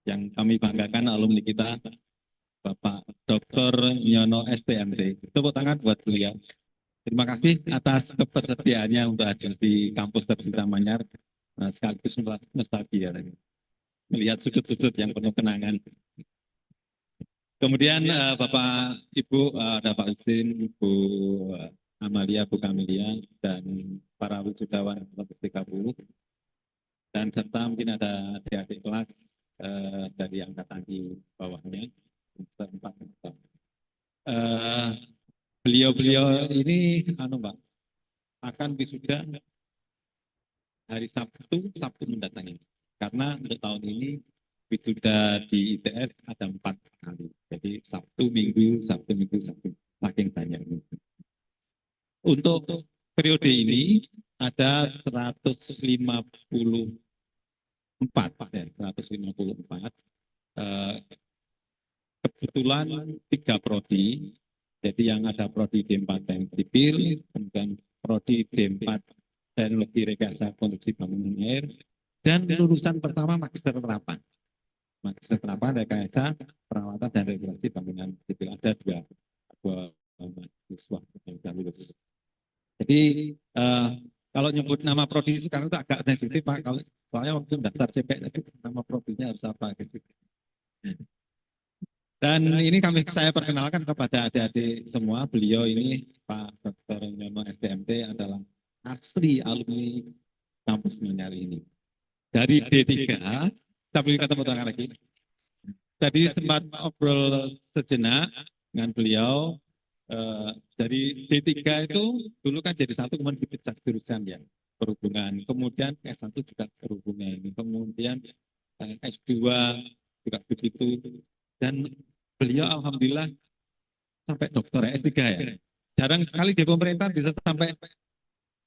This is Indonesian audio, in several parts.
yang kami banggakan alumni kita, Bapak Dr. Nyono STMT. Tepuk tangan buat beliau. Terima kasih atas kepersediaannya untuk hadir di kampus tercinta Manyar, sekaligus nostalgia tadi. Melihat sudut-sudut yang penuh kenangan. Kemudian Bapak Ibu, ada Pak Husin, Ibu Amalia, Bu Kamelia, dan para wisudawan kelompok 30, dan serta mungkin ada adik-adik kelas dari angkatan di bawahnya. Beliau-beliau ini, Mbak, akan wisuda hari Sabtu mendatang ini. Karena untuk tahun ini wisuda di ITS ada 4 kali. Jadi Sabtu, Minggu, saking banyak. Untuk periode ini ada 154. Kebetulan 3 prodi, jadi yang ada prodi D4 Teknik Sipil, kemudian prodi D4 Teknologi Rekayasa Konstruksi Bangunan Air, dan lulusan pertama Magister Terapan. Magister Terapan Rekayasa Perawatan dan Regulasi Bangunan Sipil. Ada dua mahasiswa yang sudah lulus. Jadi kalau nyebut nama prodi sekarang itu agak sensitif Pak, kalau soalnya waktu daftar CPNS itu nama prodinya harus apa gitu. Dan ini saya perkenalkan kepada adik-adik semua, beliau ini Pak Dr. Nyono STMT adalah asli alumni kampus Manyar ini. Dari D3, tapi kita tepuk tangan lagi. Tadi sempat ngobrol sejenak dengan beliau, dari D3 itu dulu kan jadi satu, kemudian dipecah jurusan ya, perhubungan. Kemudian S1 juga perhubungan. Kemudian S2 juga begitu. Dan beliau alhamdulillah sampai dokter S3 ya. Jarang sekali di pemerintah bisa sampai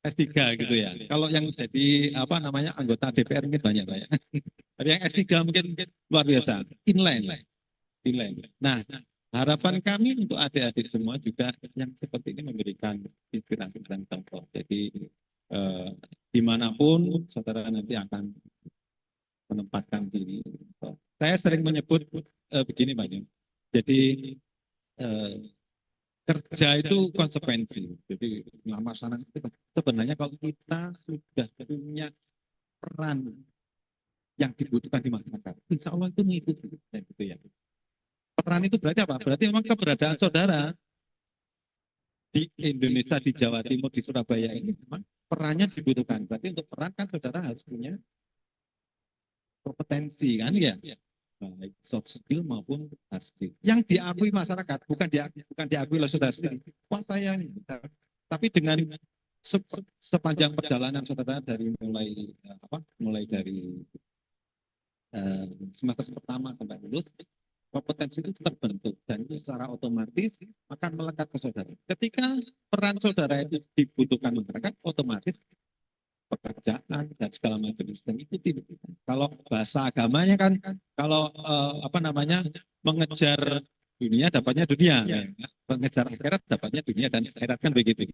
S3 gitu ya. Kalau yang jadi anggota DPR mungkin banyak. Tapi yang S3 mungkin luar biasa, inline. Nah, harapan kami untuk adik-adik semua juga yang seperti ini memberikan inspirasi dan contoh. Jadi dimanapun saudara nanti akan menempatkan diri. Saya sering menyebut begini Pak. Jadi kerja itu konsekuensi. Jadi melaksanakan itu sebenarnya kalau kita sudah punya peran yang dibutuhkan di masyarakat, insya Allah itu mengikuti. Gitu ya. Peran itu berarti apa? Berarti memang keberadaan saudara di Indonesia, di Jawa Timur, di Surabaya ini memang perannya dibutuhkan. Berarti untuk peran kan saudara harus punya kompetensi kan ya, baik soft skill maupun hard skill yang diakui masyarakat, bukan diakui oleh saudara sendiri. Wah saya ini, tapi dengan sepanjang perjalanan saudara dari mulai dari semester pertama sampai lulus, kompetensi itu terbentuk dan itu secara otomatis akan melekat ke saudara. Ketika peran saudara itu dibutuhkan masyarakat, otomatis pekerjaan dan segala macam itu ikuti. Kalau bahasa agamanya kan kalau mengejar dunia dapatnya dunia, mengejar akhirat dapatnya dunia dan akhirat kan begitu.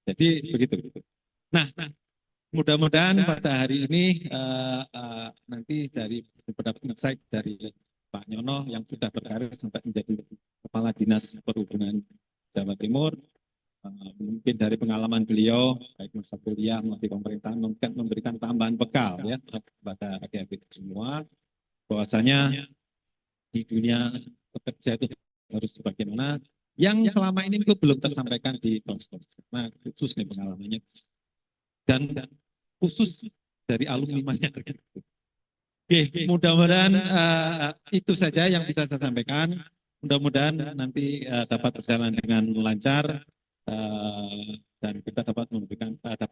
Jadi begitu. Nah, mudah-mudahan pada hari ini nanti dari beberapa insight dari Pak Nyono yang sudah berkarir sampai menjadi Kepala Dinas Perhubungan Jawa Timur, mungkin dari pengalaman beliau baik masa kuliah maupun pemerintahan mungkin memberikan tambahan bekal ya kepada adik-adik semua bahwasanya di dunia bekerja itu harus bagaimana yang selama ini itu belum tersampaikan di kelas-kelas karena khusus nih pengalamannya dan khusus dari alumni Manyar. Oke, mudah-mudahan itu saja yang bisa saya sampaikan. Mudah-mudahan nanti dapat berjalan dengan lancar dan kita dapat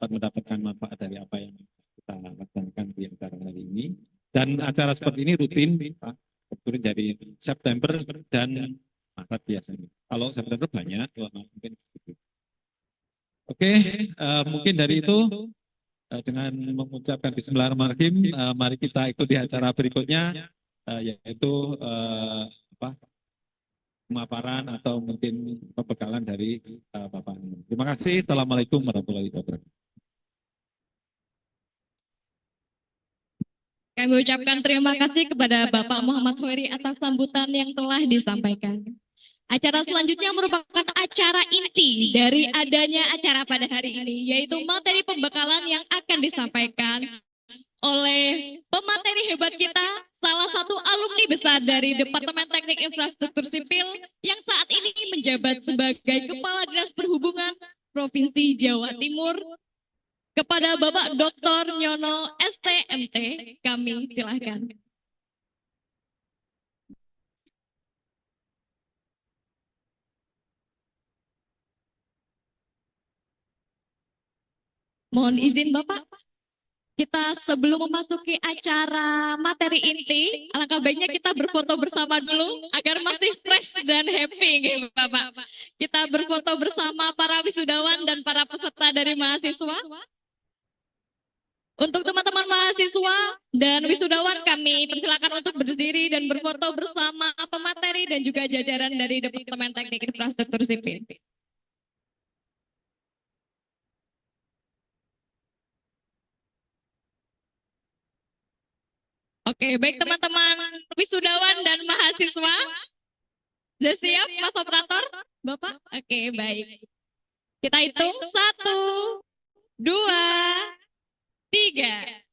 mendapatkan manfaat dari apa yang kita laksanakan di acara hari ini. Dan acara seperti ini rutin, Pak, rutin dari September dan Maret biasanya. Kalau September banyak, kalau Maret mungkin sedikit. Oke, mungkin dari itu dengan mengucapkan Bismillahirrahmanirrahim, mari kita ikuti acara berikutnya, yaitu pemaparan atau mungkin pembekalan dari Bapak. Terima kasih. Assalamualaikum warahmatullahi wabarakatuh. Kami ucapkan terima kasih kepada Bapak Muhammad Hoiri atas sambutan yang telah disampaikan. Acara selanjutnya merupakan acara inti dari adanya acara pada hari ini, yaitu materi pembekalan yang akan disampaikan oleh pemateri hebat kita, salah satu alumni besar dari Departemen Teknik Infrastruktur Sipil yang saat ini menjabat sebagai Kepala Dinas Perhubungan Provinsi Jawa Timur, kepada Bapak Dr. Nyono STMT. Kami silahkan. Mohon izin Bapak, kita sebelum memasuki acara materi inti, alangkah baiknya kita berfoto bersama dulu agar masih fresh dan happy, gitu, Bapak. Kita berfoto bersama para wisudawan dan para peserta dari mahasiswa. Untuk teman-teman mahasiswa dan wisudawan, kami persilakan untuk berdiri dan berfoto bersama pemateri dan juga jajaran dari Departemen Teknik Infrastruktur Sipil. Oke, baik teman-teman wisudawan dan mahasiswa. Sudah siap, Mas Operator? Bapak? Oke, baik. Kita hitung 1, 2, 3.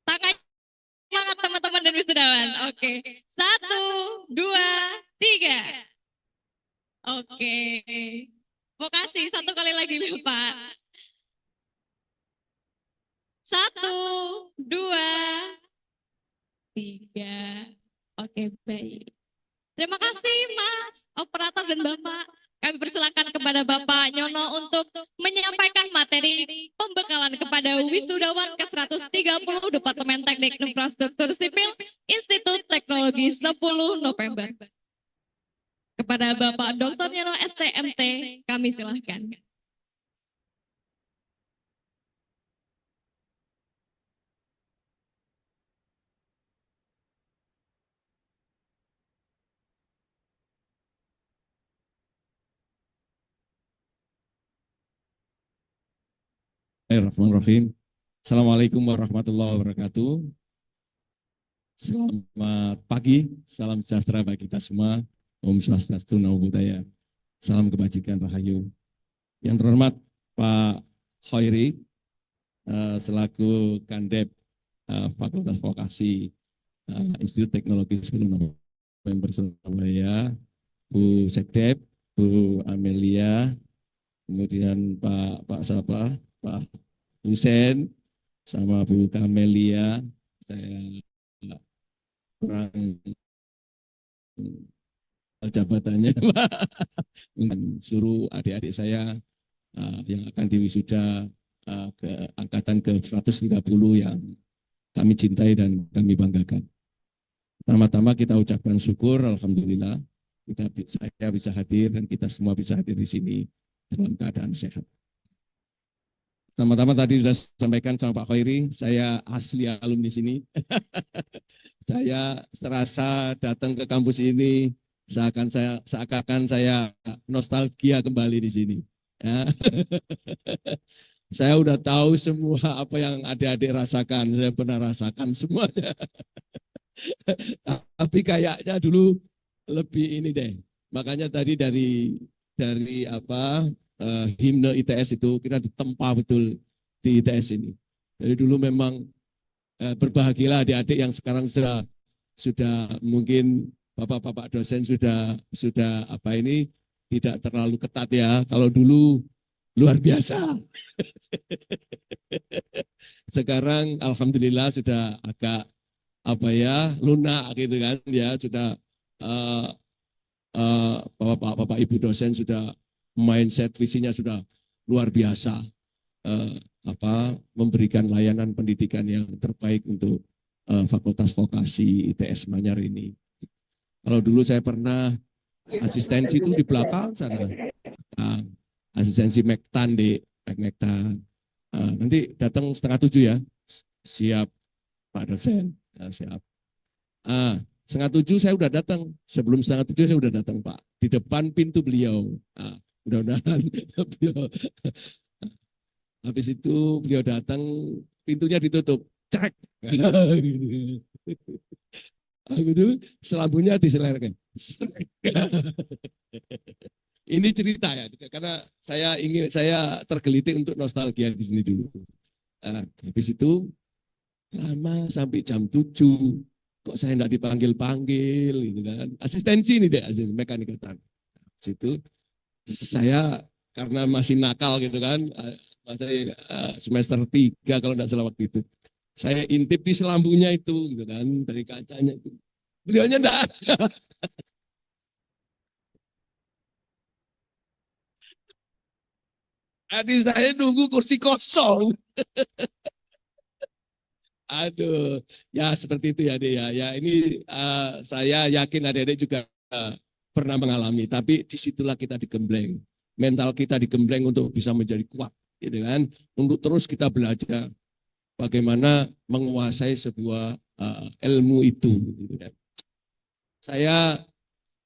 Tangan semangat teman-teman dan wisudawan. Oke. 1, 2, 3. Oke. Mau kasih satu kali lagi Bapak. 1, 2, 3. Oke, baik. Terima kasih Mas Operator dan Bapak. Kami persilakan kepada Bapak Nyono untuk menyampaikan materi pembekalan kepada wisudawan ke-130 Departemen Teknik Infrastruktur Sipil Institut Teknologi 10 November. Kepada Bapak Dr. Nyono STMT, kami silahkan. Bismillahirrahmanirrahim. Assalamualaikum warahmatullahi wabarakatuh. Selamat pagi, salam sejahtera bagi kita semua. Om Swastiastu, Namo Buddhaya. Salam kebajikan rahayu. Yang terhormat Pak Hoiri, selaku Kandep Fakultas Vokasi Institut Teknologi 10 November Surabaya, Bu Sekdep, Bu Amelia, kemudian Pak Husen, sama Bu Kamelia. Saya kurang jabatannya, Pak. Suruh adik-adik saya yang akan diwisuda ke angkatan ke-130 yang kami cintai dan kami banggakan. Pertama-tama kita ucapkan syukur, alhamdulillah, saya bisa hadir dan kita semua bisa hadir di sini dalam keadaan sehat. Pertama-tama tadi sudah sampaikan sama Pak Khairi, saya asli alumni sini. Saya serasa datang ke kampus ini seakan saya nostalgia kembali di sini. Ya. Saya udah tahu semua apa yang adik-adik rasakan, saya pernah rasakan semuanya. Tapi kayaknya dulu lebih ini deh. Makanya tadi dari himne ITS itu kita ditempa betul di ITS ini. Jadi dulu memang berbahagialah adik-adik yang sekarang sudah mungkin bapak-bapak dosen sudah tidak terlalu ketat ya. Kalau dulu luar biasa. Sekarang alhamdulillah sudah agak lunak gitu kan ya, sudah bapak ibu dosen sudah mindset visinya sudah luar biasa, memberikan layanan pendidikan yang terbaik untuk Fakultas Vokasi ITS Manyar ini. Kalau dulu saya pernah asistensi itu di belakang sana, asistensi Mektan di Mektan. Nanti datang 6:30 ya, siap Pak dosen, siap. 6:30 saya udah datang, sebelum 6:30 saya udah datang Pak, di depan pintu beliau. Mudah-mudahan beliau, habis itu beliau datang, pintunya ditutup. Cek. Aku itu selambunya diselerkan. Ini cerita ya, karena saya tergelitik untuk nostalgia di sini dulu. Habis itu lama sampai jam 7, kok saya enggak dipanggil-panggil gitu kan. Asistensi ini deh, asisten mekanik ketan. Situ saya karena masih nakal gitu kan, masih semester 3 kalau enggak salah waktu itu. Saya intip di selambunya itu gitu kan, dari kacanya itu. Beliaunya enggak ada. Adik saya nunggu kursi kosong. Aduh, ya seperti itu ya, Dek ya. Ya ini saya yakin adik-adik juga pernah mengalami, tapi disitulah kita digembleng. Mental kita digembleng untuk bisa menjadi kuat, gitu kan? Untuk terus kita belajar bagaimana menguasai sebuah ilmu itu. Gitu kan. Saya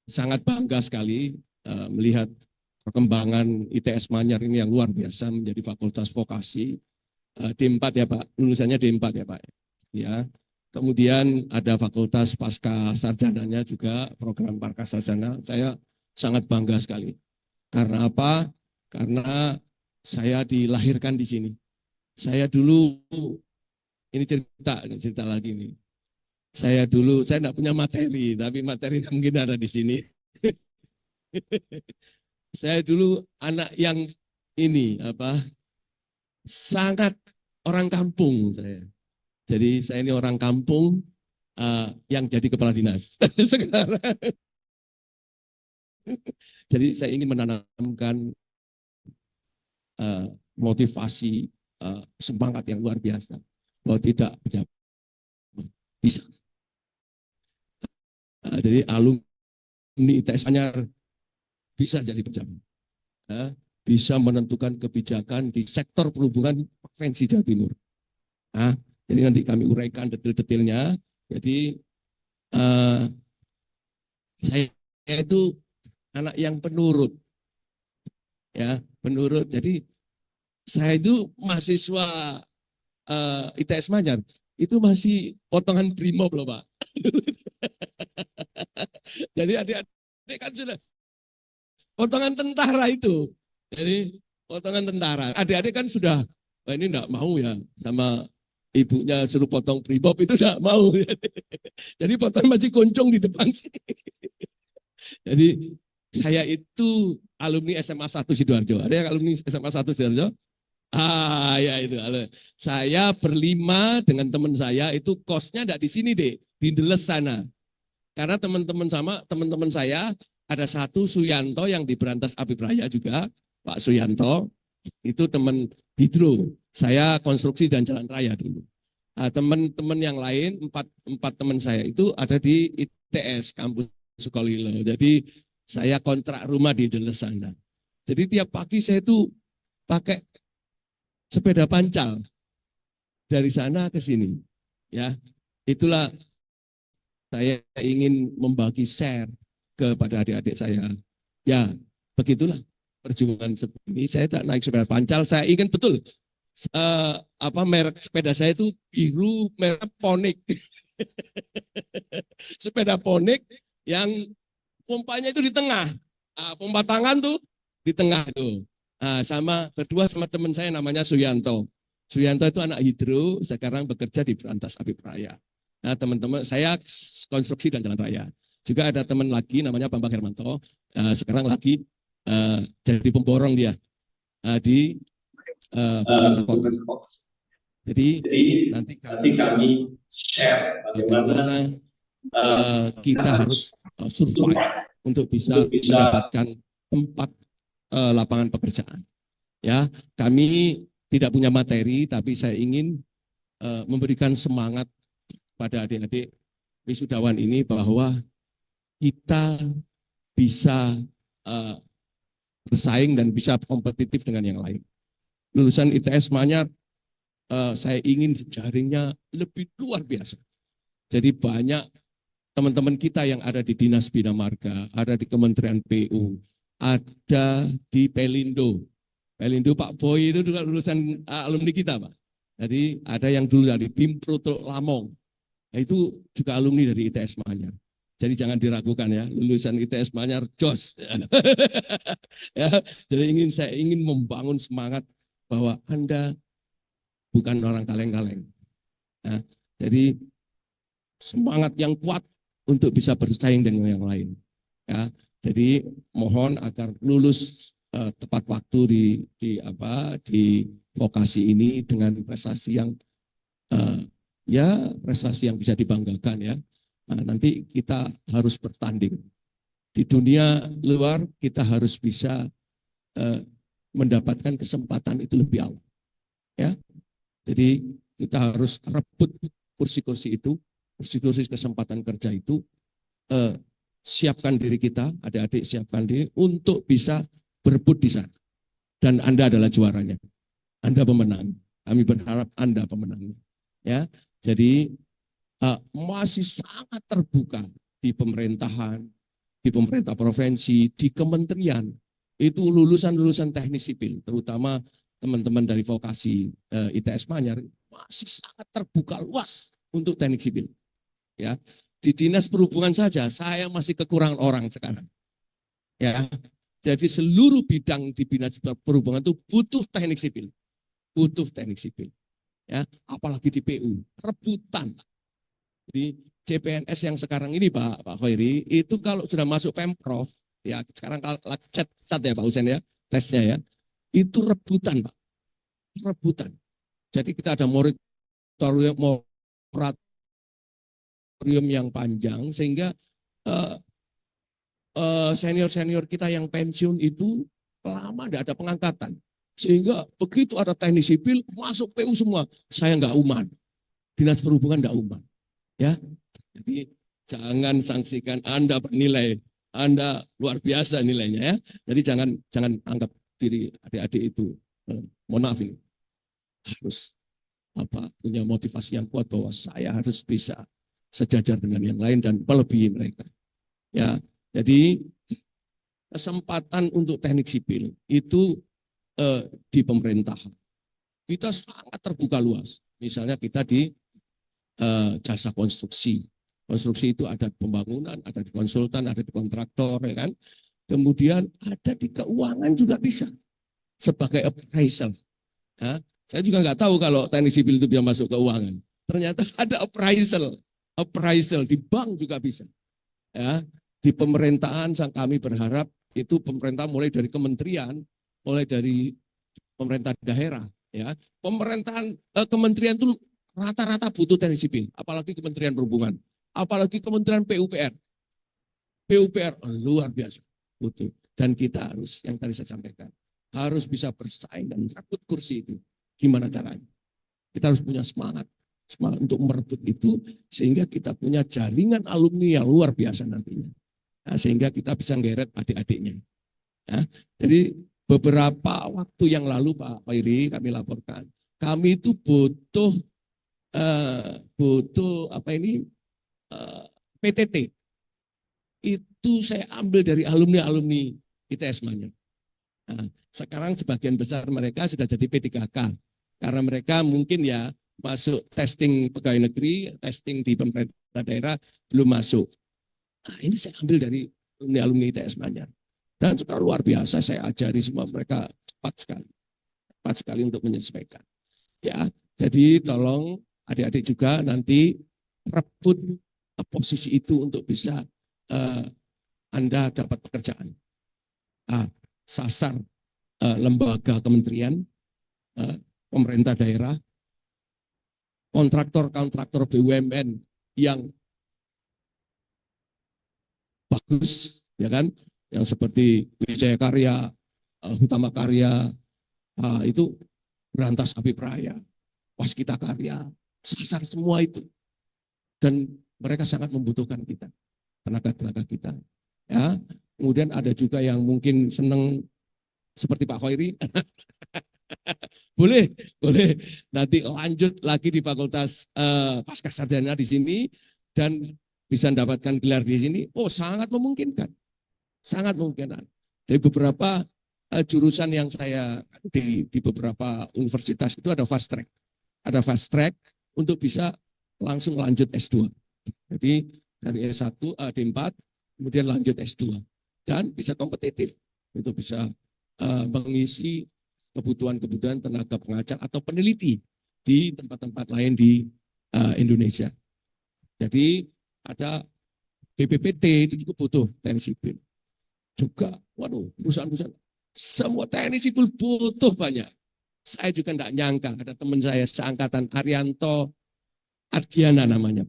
sangat bangga sekali melihat perkembangan ITS Manyar ini yang luar biasa menjadi fakultas vokasi. D4 ya Pak, lulusannya D4 ya Pak. Ya. Kemudian ada fakultas pasca sarjananya juga, program pasca sarjana. Saya sangat bangga sekali. Karena apa? Karena saya dilahirkan di sini. Saya dulu, ini cerita lagi nih. Saya tidak punya materi, tapi materi mungkin ada di sini. Saya dulu anak yang ini sangat orang kampung saya. Jadi saya ini orang kampung yang jadi kepala dinas sekarang. Jadi saya ingin menanamkan motivasi, semangat yang luar biasa. Bahwa tidak bisa. Jadi alumni ITS Manyar bisa jadi pejabat. Bisa menentukan kebijakan di sektor perhubungan Provinsi Jawa Timur. Jadi nanti kami uraikan detail-detailnya. Jadi saya itu anak yang penurut, ya penurut. Jadi saya itu mahasiswa ITS Manyar itu masih potongan brimob loh Pak. Jadi adik-adik kan sudah potongan tentara itu. Jadi potongan tentara. Adik-adik kan sudah, ini enggak mau ya sama ibunya suruh potong brimob itu enggak mau. Jadi potong masih goncong di depan sih. Jadi saya itu alumni SMA 1 Sidoarjo. Ada yang alumni SMA 1 Sidoarjo? Ya itu. Saya berlima dengan teman saya itu kosnya enggak di sini deh, di Ndeles sana. Karena teman-teman saya ada satu Suyanto yang di Berantas Habib Raya juga, Pak Suyanto, itu teman hidro. Saya konstruksi dan jalan raya dulu. Teman-teman yang lain, empat teman saya itu ada di ITS, kampus Sukolilo. Jadi saya kontrak rumah di Ndeles sana. Jadi tiap pagi saya itu pakai sepeda pancal dari sana ke sini. Ya, itulah saya ingin membagi share kepada adik-adik saya. Ya, begitulah perjuangan seperti ini. Saya tak naik sepeda pancal. Saya ingin betul merek sepeda saya itu biru merek Ponik. Sepeda Ponik yang pompanya itu di tengah. Pompa tangan tuh di tengah itu. Sama berdua sama teman saya namanya Suyanto. Suyanto itu anak hidro, sekarang bekerja di Berantas Habib Raya. Nah, teman-teman, saya konstruksi dan jalan raya. Juga ada teman lagi namanya Bambang Hermanto, sekarang lagi jadi pemborong dia di pemerintah kota. Jadi nanti kami share bagaimana kita harus survive untuk bisa mendapatkan tempat lapangan pekerjaan. Ya, kami tidak punya materi, tapi saya ingin memberikan semangat pada adik-adik wisudawan ini bahwa kita bisa bersaing dan bisa kompetitif dengan yang lain. Lulusan ITS Manyar, saya ingin jaringnya lebih luar biasa. Jadi banyak teman-teman kita yang ada di Dinas Bina Marga, ada di Kementerian PU, ada di Pelindo. Pelindo Pak Boy itu juga lulusan alumni kita, Pak. Jadi ada yang dulu dari Bimpro Teluk Lamong. Nah, itu juga alumni dari ITS Manyar. Jadi jangan diragukan ya, lulusan ITS Manyar jos. Ya, jadi saya ingin membangun semangat bahwa Anda bukan orang kaleng-kaleng. Nah, jadi semangat yang kuat untuk bisa bersaing dengan yang lain. Ya, jadi mohon agar lulus tepat waktu di vokasi ini dengan prestasi yang prestasi yang bisa dibanggakan ya. Nah, nanti kita harus bertanding di dunia luar, kita harus bisa mendapatkan kesempatan itu lebih awal ya. Jadi kita harus rebut kursi-kursi itu, kursi-kursi kesempatan kerja itu, siapkan diri kita, adik-adik siapkan diri untuk bisa berebut di sana. Dan Anda adalah juaranya. Anda pemenang. Kami berharap Anda pemenangnya. Ya, jadi masih sangat terbuka di pemerintahan, di pemerintah provinsi, di kementerian. Itu lulusan-lulusan teknik sipil, terutama teman-teman dari vokasi ITS Manyar masih sangat terbuka luas untuk teknik sipil. Ya, di dinas perhubungan saja saya masih kekurangan orang sekarang. Ya, jadi seluruh bidang di dinas perhubungan itu butuh teknik sipil, Ya, apalagi di PU rebutan. Jadi CPNS yang sekarang ini Pak Khairi itu kalau sudah masuk Pemprov, ya sekarang kalau cat ya Pak Husen ya tesnya ya, itu rebutan Pak, rebutan. Jadi kita ada moratorium yang panjang sehingga senior-senior kita yang pensiun itu lama tidak ada pengangkatan. Sehingga begitu ada teknik sipil masuk PU semua, saya nggak uman, dinas perhubungan nggak uman, ya. Jadi jangan sanksikan Anda bernilai, Anda luar biasa nilainya ya. Jadi jangan anggap diri adik-adik itu, mohon maaf ini harus punya motivasi yang kuat bahwa saya harus bisa sejajar dengan yang lain dan melebihi mereka. Ya, jadi kesempatan untuk teknik sipil itu di pemerintahan kita sangat terbuka luas. Misalnya kita di jasa konstruksi. Konstruksi itu ada di pembangunan, ada di konsultan, ada di kontraktor, ya kan. Kemudian ada di keuangan juga bisa sebagai appraisal. Ya, saya juga nggak tahu kalau teknik sipil itu bisa masuk keuangan. Ternyata ada appraisal di bank juga bisa. Ya, di pemerintahan kami berharap itu pemerintah mulai dari kementerian, mulai dari pemerintah daerah, ya pemerintahan kementerian itu rata-rata butuh teknik sipil, apalagi Kementerian Perhubungan, apalagi Kementerian PUPR luar biasa butuh. Dan kita harus yang tadi saya sampaikan harus bisa bersaing dan merebut kursi itu. Gimana caranya? Kita harus punya semangat untuk merebut itu sehingga kita punya jaringan alumni yang luar biasa nantinya. Nah, sehingga kita bisa ngeret adik-adiknya. Ya, jadi beberapa waktu yang lalu Pak Khairi kami laporkan, kami itu butuh PTT. Itu saya ambil dari alumni ITS Manyar. Nah, sekarang sebagian besar mereka sudah jadi P3K karena mereka mungkin ya masuk testing pegawai negeri, testing di pemerintah daerah belum masuk. Nah, ini saya ambil dari alumni ITS Manyar. Dan juga luar biasa saya ajari semua mereka cepat sekali untuk menyesuaikan. Ya, jadi tolong adik-adik juga nanti rebut posisi itu untuk bisa Anda dapat pekerjaan. Sasar lembaga kementerian, pemerintah daerah, kontraktor BUMN yang bagus, ya kan? Yang seperti Wijaya Karya, Hutama Karya, itu Berantas Abipraya, Waskita Karya, sasar semua itu. Dan mereka sangat membutuhkan kita, tenaga-tenaga kita. Ya, kemudian ada juga yang mungkin senang seperti Pak Khairi. boleh nanti lanjut lagi di Fakultas Pascasarjana di sini dan bisa mendapatkan gelar di sini. Oh, sangat memungkinkan. Sangat memungkinkan. Dari beberapa jurusan yang saya di beberapa universitas itu ada fast track. ada fast track untuk bisa langsung lanjut S2. Jadi dari S1, D4, kemudian lanjut S2. Dan bisa kompetitif untuk bisa mengisi kebutuhan-kebutuhan tenaga pengajar atau peneliti di tempat-tempat lain di Indonesia. Jadi ada BPPT itu juga butuh teknik sipil. Juga, waduh, perusahaan-perusahaan semua teknik sipil butuh banyak. Saya juga tidak nyangka ada teman saya seangkatan Arianto Ardiana namanya,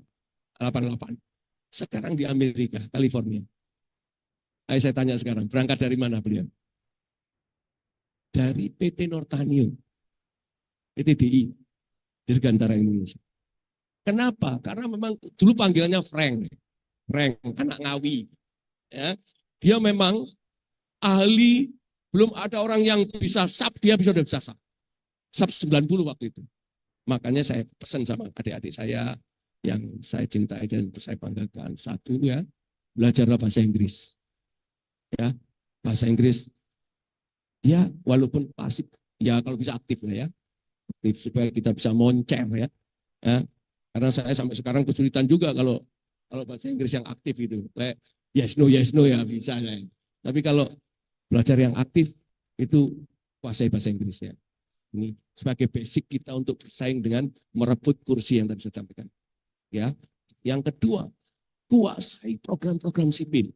88. Sekarang di Amerika, California. Ayo saya tanya sekarang, berangkat dari mana beliau? Dari PT Nortanium, PT DI, Dirgantara Indonesia. Kenapa? Karena memang dulu panggilannya Frank, anak Ngawi. Ya. Dia memang ahli, belum ada orang yang bisa SAP, dia sudah bisa SAP. SAP 90 waktu itu. Makanya saya pesan sama adik-adik saya yang saya cintai dan saya banggakan. Satu ya, belajarlah bahasa Inggris. Ya, bahasa Inggris. Ya, walaupun pasif, ya kalau bisa aktif lah ya. Aktif supaya kita bisa moncer ya. Ya. Karena saya sampai sekarang kesulitan juga kalau bahasa Inggris yang aktif itu. Kayak yes no ya bisa ya. Tapi kalau belajar yang aktif itu kuasai bahasa Inggris ya. Ini sebagai basic kita untuk bersaing dengan merebut kursi yang tadi saya sampaikan. Ya. Yang kedua, kuasai program-program sipil.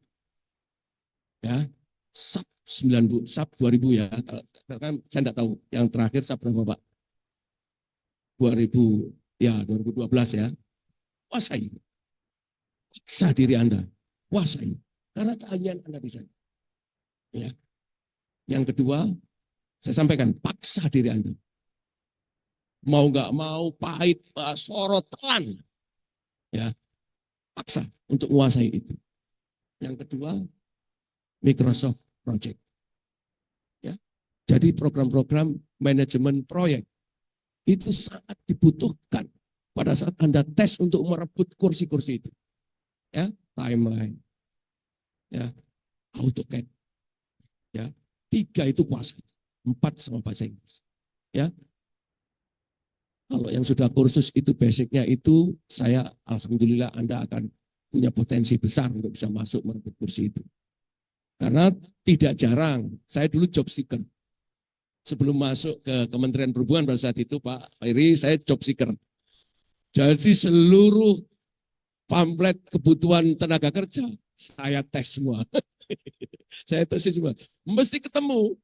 Ya. SAP 90, SAP 2000 ya. Kan saya tidak tahu yang terakhir SAP berapa Pak? 2000 ya 2012 ya. Kuasai. Paksa diri Anda. Kuasai. Karena keahlian Anda di sana. Ya. Yang kedua, saya sampaikan, paksa diri Anda. Mau nggak mau, pahit, sorot, telan. Ya, paksa untuk menguasai itu. Yang kedua, Microsoft Project. Ya, jadi program-program manajemen proyek itu sangat dibutuhkan pada saat Anda tes untuk merebut kursi-kursi itu. Ya, timeline, ya, AutoCAD, ya, 3 itu kuasai. 4 sama bahasa Inggris. Ya. Kalau yang sudah kursus itu basicnya itu, saya alhamdulillah Anda akan punya potensi besar untuk bisa masuk merebut kursi itu. Karena tidak jarang, saya dulu job seeker. Sebelum masuk ke Kementerian Perhubungan pada saat itu Pak Ferry, saya job seeker. Jadi seluruh pamflet kebutuhan tenaga kerja, saya tes semua. Saya tes semua. Mesti ketemu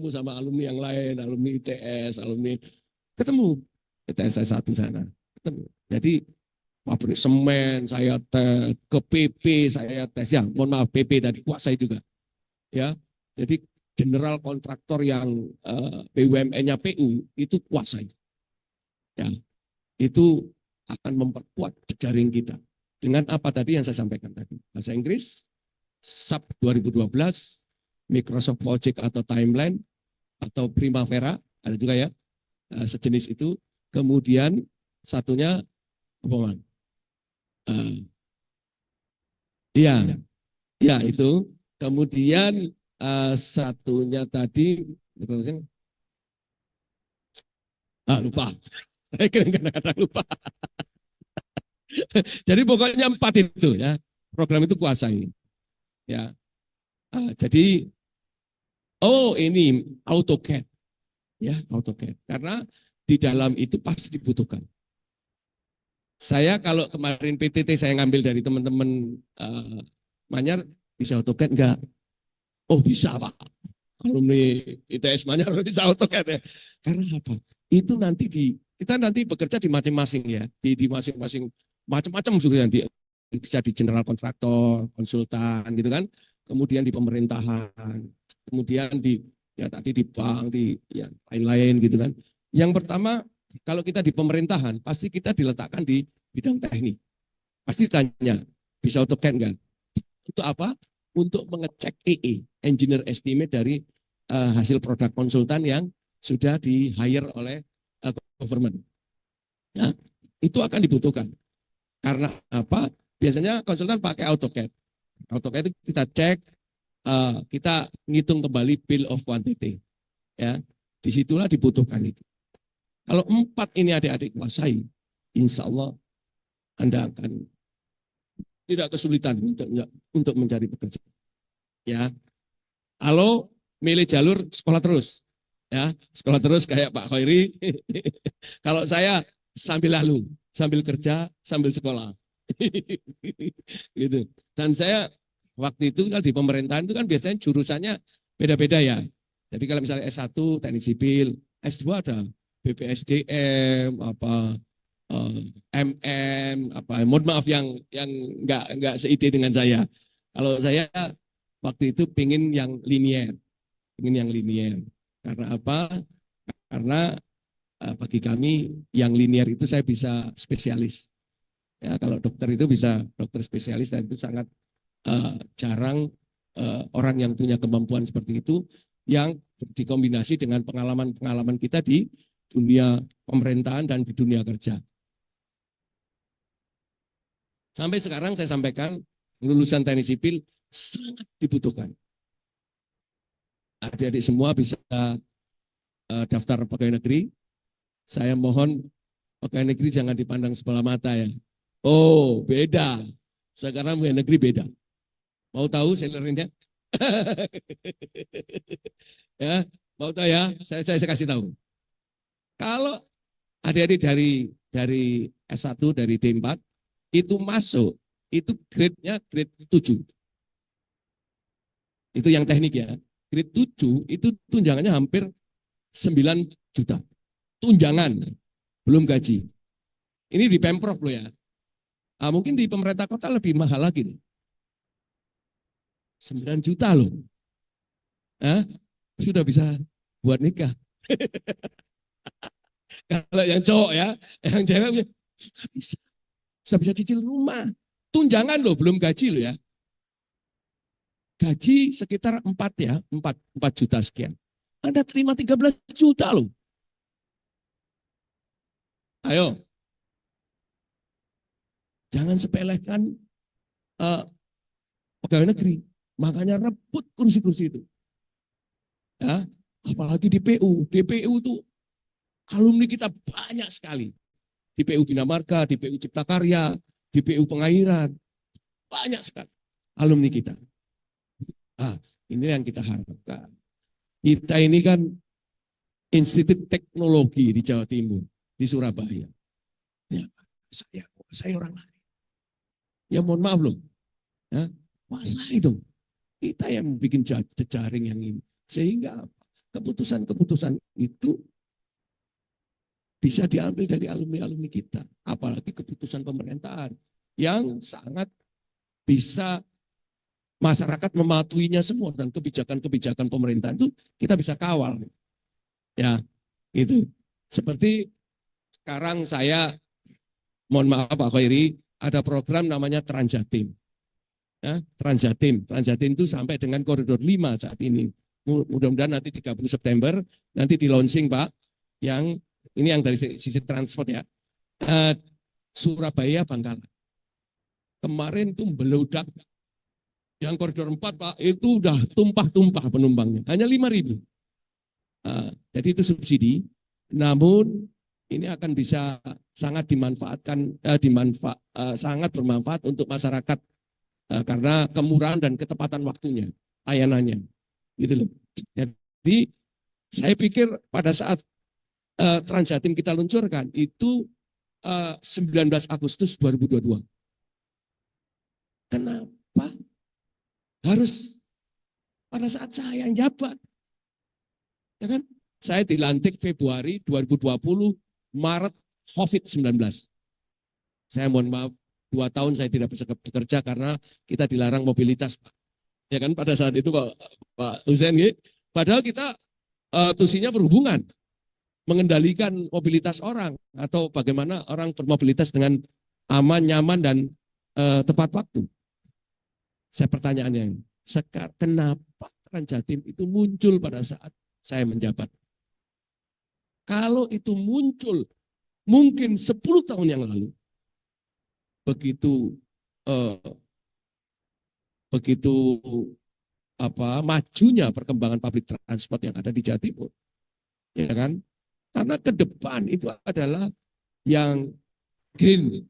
sama alumni yang lain, alumni ITS, alumni ketemu ITS saya satu sana, ketemu. Jadi pabrik semen saya tes, ke PP saya tes ya, mohon maaf PP tadi kuasai juga, ya. Jadi general kontraktor yang BUMN-nya PU itu kuasai, ya. Itu akan memperkuat jejaring kita dengan apa tadi yang saya sampaikan tadi, bahasa Inggris, SAP 2012. Microsoft Project atau Timeline atau Primavera ada juga ya sejenis itu. Kemudian satunya apa ya itu. Kemudian satunya tadi lupa. Saya kadang-kadang lupa. Jadi pokoknya 4 itu ya. Program itu kuasai. Ya. Jadi ini AutoCAD. Ya, AutoCAD. Karena di dalam itu pasti dibutuhkan. Saya kalau kemarin PTT saya ngambil dari teman-teman Manyar, bisa AutoCAD enggak? Oh bisa Pak. Alumni ITS Manyar bisa AutoCAD ya. Karena apa? Itu nanti kita nanti bekerja di masing-masing ya. Di masing-masing macam-macam sudah nanti. Bisa di general kontraktor, konsultan gitu kan. Kemudian di pemerintahan. Kemudian tadi di bank, di ya lain-lain gitu kan. Yang pertama, kalau kita di pemerintahan, pasti kita diletakkan di bidang teknik. Pasti tanya, bisa AutoCAD enggak? Itu apa? Untuk mengecek EE, engineer estimate dari hasil produk konsultan yang sudah di-hire oleh government. Ya, itu akan dibutuhkan. Karena apa? Biasanya konsultan pakai AutoCAD. AutoCAD itu kita cek, kita ngitung kembali bill of quantity. Ya, disitulah dibutuhkan itu. Kalau 4 ini adik-adik kuasai, insya Allah Anda akan tidak kesulitan untuk mencari pekerjaan. Ya, kalau milih jalur sekolah terus, ya sekolah terus kayak Pak Khairi. Kalau saya sambil lalu, sambil kerja, sambil sekolah, gitu. Dan saya waktu itu kalau di pemerintahan itu kan biasanya jurusannya beda-beda ya. Jadi kalau misalnya S1 teknik sipil, S2 ada BPSDM, apa MM, apa. Mohon maaf yang nggak seide dengan saya. Kalau saya waktu itu pingin yang linier. Karena apa? Karena bagi kami yang linier itu saya bisa spesialis. Ya, kalau dokter itu bisa dokter spesialis dan itu sangat jarang orang yang punya kemampuan seperti itu yang dikombinasi dengan pengalaman-pengalaman kita di dunia pemerintahan dan di dunia kerja. Sampai sekarang saya sampaikan lulusan teknik sipil sangat dibutuhkan. Adik-adik semua bisa daftar pegawai negeri. Saya mohon pegawai negeri jangan dipandang sebelah mata ya. Oh, beda. Sekarang pegawai negeri beda. Mau tahu salarynya? Ya, mau tahu ya? Saya kasih tahu. Kalau adik-adik dari S1 dari D4 itu masuk, itu grade-nya grade 7. Itu yang teknik ya. Grade 7 itu tunjangannya hampir 9 juta. Tunjangan, belum gaji. Ini di Pemprov loh ya. Mungkin di pemerintah kota lebih mahal lagi nih. 9 juta loh. Sudah bisa buat nikah. Kalau yang cowok ya, yang cewek sudah bisa cicil rumah. Tunjangan loh, belum gaji loh ya. Gaji sekitar 4 ya, 4 juta sekian. Anda terima 13 juta loh. Ayo. Jangan sepelekan pegawai negeri. Makanya rebut kursi-kursi itu. Ya, apalagi di PU. Di PU itu alumni kita banyak sekali. Di PU Bina Marga, di PU Cipta Karya, di PU Pengairan. Banyak sekali alumni kita. Ini yang kita harapkan. Kita ini kan Institut Teknologi di Jawa Timur, di Surabaya. Ya, saya orang lain. Ya mohon maaf loh. Ya, kuasai dong. Kita yang bikin jejaring yang ini. Sehingga keputusan-keputusan itu bisa diambil dari alumni-alumni kita. Apalagi keputusan pemerintahan yang sangat bisa masyarakat mematuhinya semua dan kebijakan-kebijakan pemerintahan itu kita bisa kawal. Ya, itu. Seperti sekarang saya, mohon maaf Pak Khairi, ada program namanya Transjatim. Ya, Transjatim itu sampai dengan koridor 5 saat ini. Mudah-mudahan nanti 30 September nanti di launching Pak, yang ini yang dari sisi transport ya. Surabaya Bangkalan. Kemarin itu beludak. Yang koridor 4 Pak, itu udah tumpah-tumpah penumpangnya. Hanya 5.000. Jadi itu subsidi. Namun ini akan bisa sangat dimanfaatkan, sangat bermanfaat untuk masyarakat karena kemurahan dan ketepatan waktunya, layanannya. Gitu loh. Jadi saya pikir pada saat Transjatim kita luncurkan itu 19 Agustus 2022. Kenapa harus pada saat saya yang jabat? Ya kan? Saya dilantik Februari 2020, Maret COVID-19. Saya mohon maaf, 2 tahun saya tidak bisa bekerja karena kita dilarang mobilitas, Pak. Ya kan pada saat itu Pak Hussein, padahal kita tusinya berhubungan mengendalikan mobilitas orang atau bagaimana orang bermobilitas dengan aman, nyaman dan tepat waktu. Saya pertanyaannya, kenapa Transjatim itu muncul pada saat saya menjabat? Kalau itu muncul mungkin 10 tahun yang lalu, begitu majunya perkembangan public transport yang ada di Jawa Timur, ya kan? Karena ke depan itu adalah yang green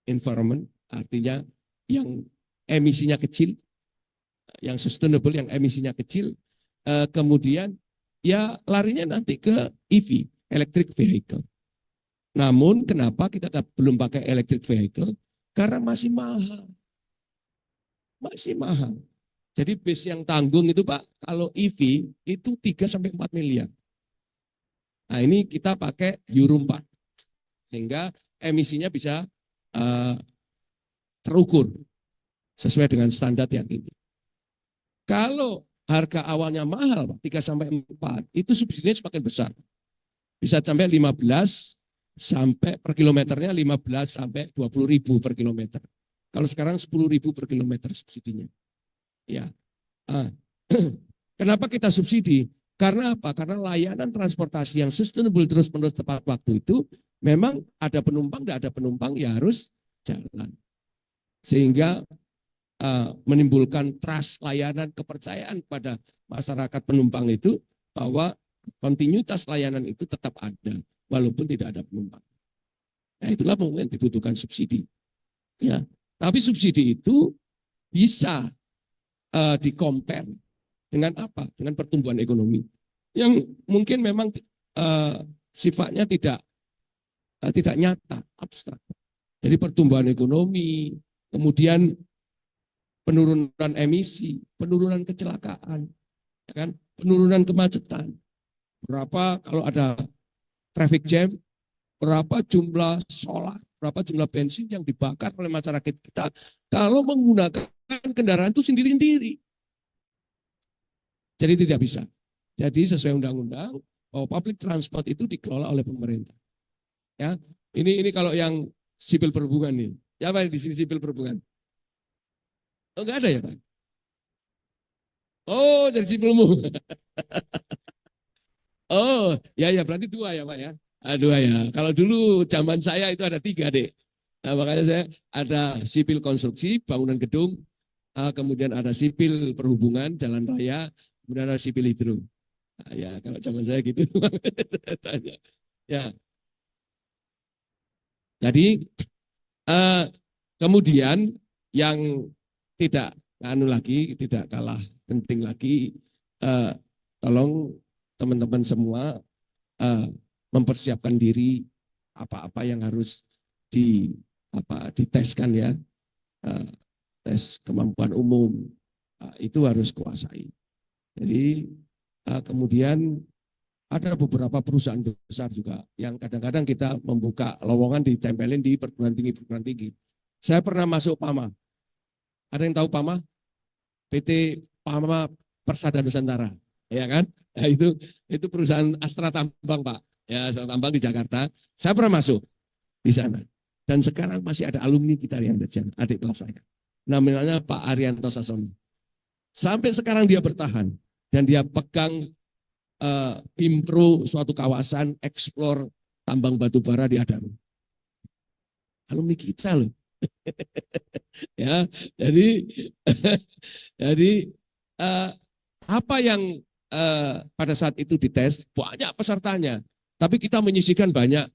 environment, artinya yang emisinya kecil, yang sustainable, yang emisinya kecil, kemudian ya larinya nanti ke EV, electric vehicle. Namun kenapa kita belum pakai electric vehicle? Karena masih mahal. Masih mahal. Jadi bis yang tanggung itu Pak, kalau EV itu 3-4 miliar. Nah ini kita pakai Euro 4. Sehingga emisinya bisa terukur sesuai dengan standar yang ini. Kalau harga awalnya mahal Pak, 3-4, itu subsidinya semakin besar. Bisa sampai 15 sampai per kilometernya 15 sampai 20.000 per kilometer. Kalau sekarang 10.000 per kilometer subsidinya. Ya. Kenapa kita subsidi? Karena apa? Karena layanan transportasi yang sustainable terus-menerus tepat waktu itu memang ada penumpang, tidak ada penumpang ya harus jalan. Sehingga menimbulkan trust, layanan, kepercayaan pada masyarakat penumpang itu bahwa kontinuitas layanan itu tetap ada walaupun tidak ada penumpang. Nah, itulah mungkin dibutuhkan subsidi. Ya, tapi subsidi itu bisa di-compare dengan apa? Dengan pertumbuhan ekonomi yang mungkin memang sifatnya tidak nyata, abstrak. Jadi pertumbuhan ekonomi, kemudian penurunan emisi, penurunan kecelakaan, ya kan? Penurunan kemacetan. Berapa kalau ada traffic jam, berapa jumlah solar, berapa jumlah bensin yang dibakar oleh masyarakat kita kalau menggunakan kendaraan itu sendiri-sendiri. Jadi tidak bisa. Jadi sesuai undang-undang, public transport itu dikelola oleh pemerintah. Ya, ini kalau yang sipil perhubungan nih. Siapa di sini sipil perhubungan? Oh, enggak ada ya, Pak? Oh, jadi sipilmu. Oh, ya berarti 2 ya, Pak ya. 2 ya. Kalau dulu zaman saya itu ada 3, Dek. Nah, makanya saya ada sipil konstruksi, bangunan gedung, kemudian ada sipil perhubungan, jalan raya, kemudian ada sipil hidro. Nah, ya, kalau zaman saya gitu. Ya. Jadi kemudian yang tidak tidak kalah penting lagi, tolong teman-teman semua mempersiapkan diri apa-apa yang harus diteskan ya, tes kemampuan umum itu harus kuasai. Jadi kemudian ada beberapa perusahaan besar juga yang kadang-kadang kita membuka lowongan ditempelin di perguruan tinggi. Saya pernah masuk PAMA. Ada yang tahu PAMA? PT PAMA Persada Nusantara, ya kan? Ya, itu perusahaan Astra Tambang, Pak. Ya, Astra Tambang di Jakarta. Saya pernah masuk di sana. Dan sekarang masih ada alumni kita yang ada di sana, adik kelas saya. Namanya Pak Arianto Sasono. Sampai sekarang dia bertahan dan dia pegang Pimpro suatu kawasan eksplor tambang batu bara di Adaro. Alumni kita loh. Ya, jadi apa yang pada saat itu dites banyak pesertanya, tapi kita menyisihkan banyak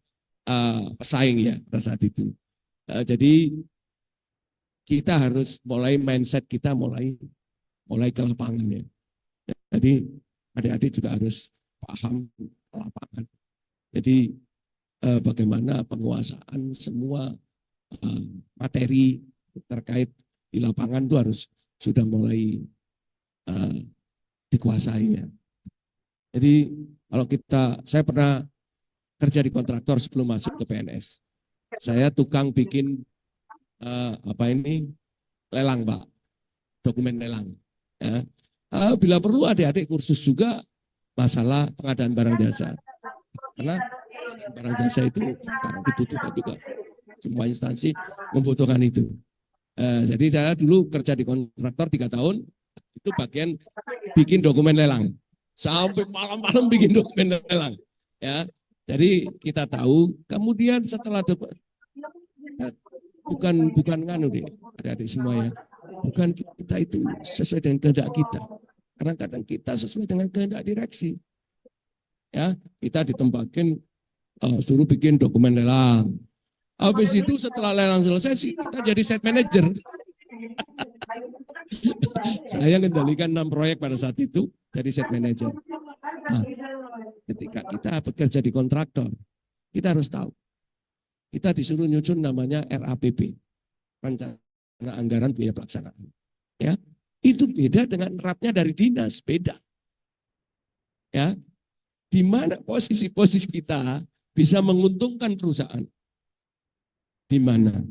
pesaing ya pada saat itu. Jadi kita harus mulai mindset kita mulai ke lapangan ya. Jadi adik-adik juga harus paham lapangan. Jadi bagaimana penguasaan semua materi terkait di lapangan itu harus sudah mulai dikuasai ya. Jadi kalau saya pernah kerja di kontraktor sebelum masuk ke PNS. Saya tukang bikin lelang Pak, dokumen lelang. Ya. Bila perlu adik-adik kursus juga masalah pengadaan barang jasa. Karena barang jasa itu sekarang dibutuhkan juga. Semua instansi membutuhkan itu. Jadi saya dulu kerja di kontraktor 3 tahun, itu bagian bikin dokumen lelang. Sampai malam-malam bikin dokumen lelang. Ya, jadi kita tahu, kemudian setelah bukan nganu deh, adik-adik semua ya. Bukan kita itu sesuai dengan kehendak kita. Kadang-kadang kita sesuai dengan kehendak direksi. Ya, kita ditempakin suruh bikin dokumen lelang. Habis itu setelah lelang selesai kita jadi site manager. Saya mengendalikan 6 proyek pada saat itu jadi site manager. Nah, ketika kita bekerja di kontraktor, kita harus tahu. Kita disuruh nyusun namanya RAPP, Rencana Anggaran Biaya Pelaksanaan. Ya, itu beda dengan rapnya dari dinas, beda. Ya, di mana posisi-posisi kita bisa menguntungkan perusahaan? Di mana?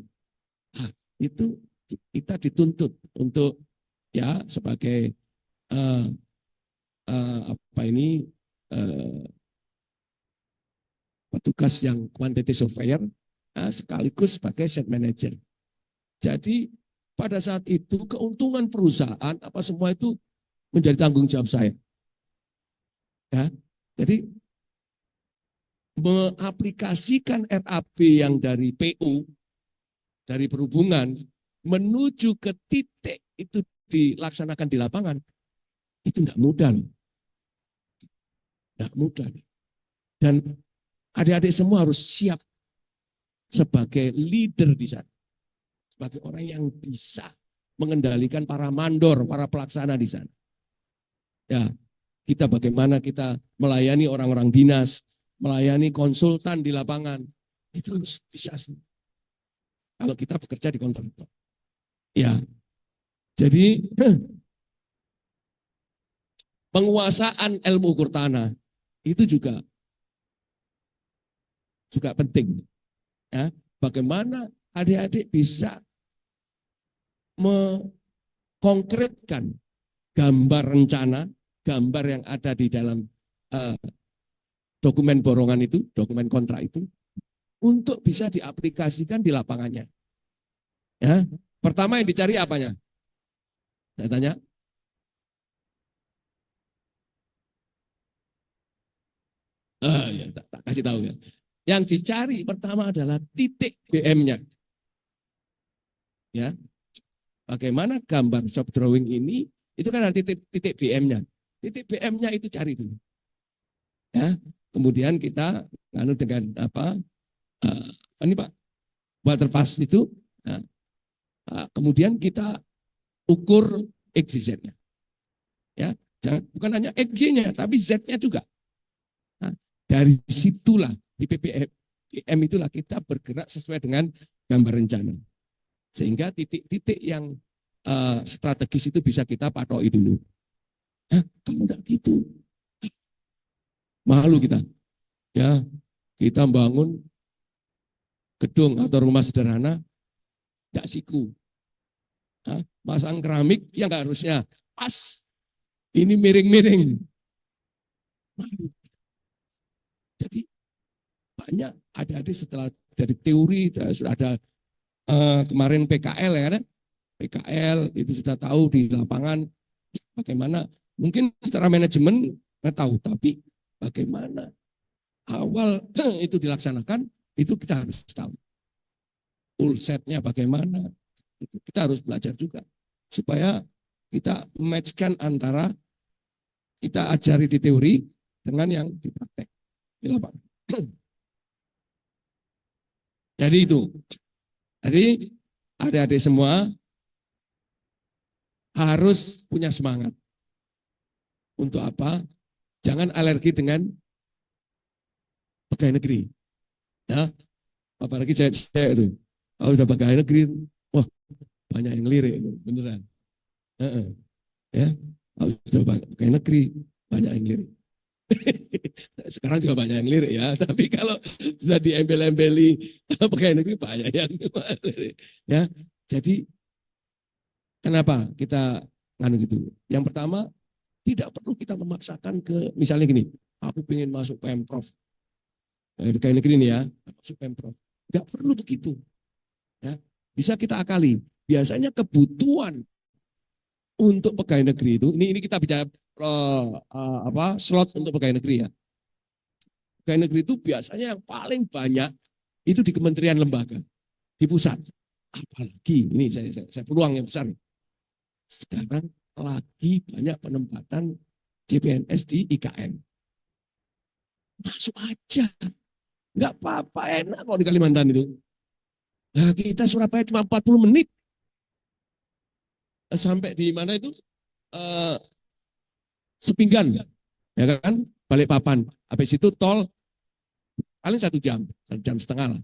Nah, itu kita dituntut untuk ya sebagai petugas yang quantity surveyor sekaligus sebagai set manager. Jadi pada saat itu keuntungan perusahaan apa semua itu menjadi tanggung jawab saya. Ya, jadi mengaplikasikan RAP yang dari PU, dari perhubungan, menuju ke titik itu dilaksanakan di lapangan, itu tidak mudah loh. Tidak mudah. Dan adik-adik semua harus siap sebagai leader di sana. Sebagai orang yang bisa mengendalikan para mandor, para pelaksana di sana. Ya, kita bagaimana kita melayani orang-orang dinas, melayani konsultan di lapangan, itu harus bisa sih. Kalau kita bekerja di kontraktor. Ya, jadi penguasaan ilmu ukur tanah itu juga penting. Ya, bagaimana adik-adik bisa mengkonkretkan gambar rencana, gambar yang ada di dalam dokumen borongan itu, dokumen kontrak itu, untuk bisa diaplikasikan di lapangannya. Ya, pertama yang dicari apanya? Saya tanya. Ya, tak kasih tahu ya. Yang dicari pertama adalah titik BM-nya. Ya, bagaimana gambar shop drawing ini? Itu kan ada titik BM-nya. Titik BM-nya itu cari dulu. Ya, kemudian kita dengan apa? Ini Pak, waterpass itu. Nah, kemudian kita ukur XZ-nya. Ya, bukan hanya XZ-nya, tapi Z-nya juga. Nah, dari situlah di PPM itulah kita bergerak sesuai dengan gambar rencana. Sehingga titik-titik yang strategis itu bisa kita patoki dulu. Kalau enggak gitu, malu kita. Ya, kita bangun gedung atau rumah sederhana, enggak siku. Masang keramik yang enggak harusnya pas. Ini miring-miring. Malu. Jadi banyak adik-adik setelah dari teori sudah ada kemarin PKL ya kan? PKL itu sudah tahu di lapangan bagaimana. Mungkin secara manajemen nggak tahu, tapi bagaimana awal itu dilaksanakan itu kita harus tahu. Full setnya bagaimana, itu kita harus belajar juga supaya kita matchkan antara kita ajari di teori dengan yang di praktek di lapangan. Jadi itu. Jadi adik-adik semua harus punya semangat. Untuk apa? Jangan alergi dengan pegawai negeri. Ya, apalagi cewek itu. Kalau udah pegawai negeri, wah banyak yang lirik itu, beneran. Ya, kalau sudah pegawai negeri banyak yang lirik. Sekarang juga banyak yang lirik ya, tapi kalau sudah diembel-embeli pegawai negeri banyak yang lirik. Ya, jadi kenapa kita gitu? Yang pertama, tidak perlu kita memaksakan ke misalnya gini, aku pengen masuk Pemprov. Pegawai negeri ini ya, masuk Pemprov. Enggak perlu begitu. Ya, bisa kita akali. Biasanya kebutuhan untuk pegawai negeri itu, ini kita bicara slot untuk pegawai negeri ya. Pegawai negeri itu biasanya yang paling banyak itu di kementerian lembaga, di pusat. Apalagi ini saya peluang yang besar. Sekarang lagi banyak penempatan CPNS di IKN. Masuk aja. Nggak apa-apa, enak kok di Kalimantan itu. Nah, kita Surabaya cuma 40 menit. Sampai di mana itu? Eh, Sepinggan. Ya kan? Balikpapan. Habis itu tol paling 1 jam setengah lah.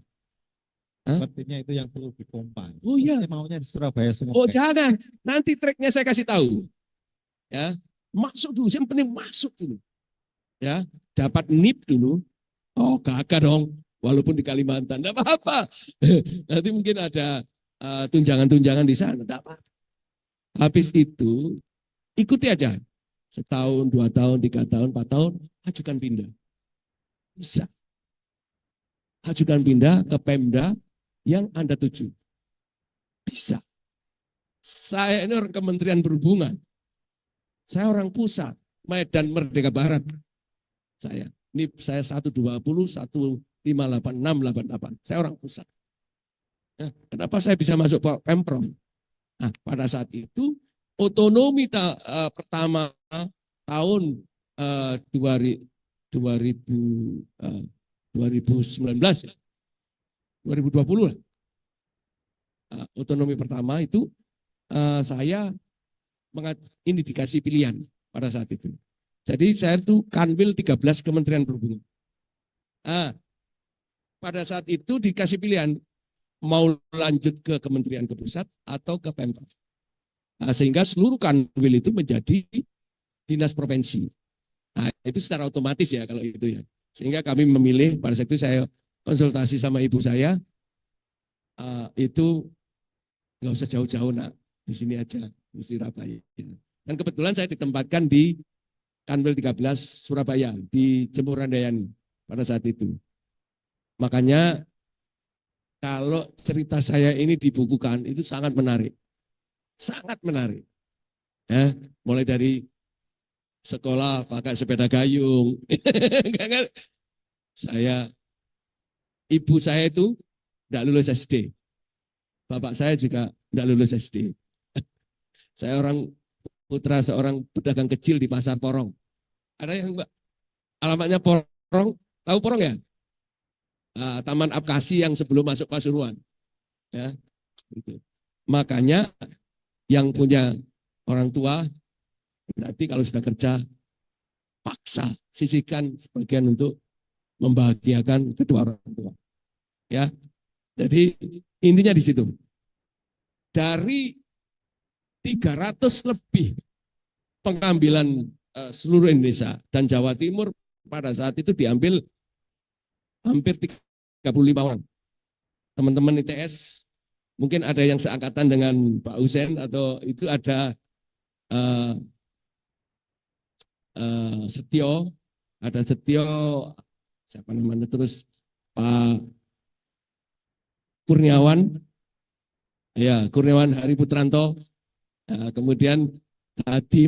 Sepertinya itu yang perlu dipompa. Oh iya. Saya maunya di Surabaya semua. Oh jangan, nanti treknya saya kasih tahu. Ya, masuk dulu, yang penting masuk dulu. Ya, dapat NIP dulu. Oh kagak dong, walaupun di Kalimantan, enggak apa-apa. Nanti mungkin ada tunjangan-tunjangan di sana, enggak apa. Habis itu ikuti aja. Setahun, 2 tahun, 3 tahun, 4 tahun, ajukan pindah. Bisa. Ajukan pindah ke Pemda yang Anda tuju. Bisa. Saya ini orang Kementerian Perhubungan. Saya orang pusat, Medan Merdeka Barat. NIP saya 120, 158, 688. Saya orang pusat. Nah, kenapa saya bisa masuk Pemprov? Nah, pada saat itu otonomi pertama tahun 2019 ya. 2020 lah. Otonomi pertama itu saya ini dikasih pilihan pada saat itu. Jadi saya itu kanwil 13 Kementerian Perhubungan. Pada saat itu dikasih pilihan mau lanjut ke kementerian ke pusat atau ke Pemprov. Sehingga seluruh kanwil itu menjadi dinas provinsi. Nah, itu secara otomatis ya kalau itu ya. Sehingga kami memilih pada saat itu saya konsultasi sama ibu saya, itu nggak usah jauh-jauh nak, di sini aja di Surabaya. Dan kebetulan saya ditempatkan di Kanwil 13 Surabaya di Jemurandayani pada saat itu. Makanya kalau cerita saya ini dibukukan itu sangat menarik. Sangat menarik. Ya, mulai dari sekolah pakai sepeda gayung. Ibu saya itu tidak lulus SD. Bapak saya juga tidak lulus SD. Saya putra seorang pedagang kecil di Pasar Porong. Ada yang alamatnya Porong, tahu Porong ya? Taman Apkasi yang sebelum masuk Pasuruan. Ya, gitu. Makanya yang punya orang tua, berarti kalau sudah kerja, paksa sisihkan sebagian untuk membahagiakan kedua orang tua. Ya, jadi intinya di situ. Dari 300 lebih pengambilan seluruh Indonesia dan Jawa Timur pada saat itu diambil hampir 35 orang. Teman-teman ITS mungkin ada yang seangkatan dengan Pak Husen atau itu ada Setio, siapa namanya terus Pak Kurniawan, ya Kurniawan Hari Putranto, kemudian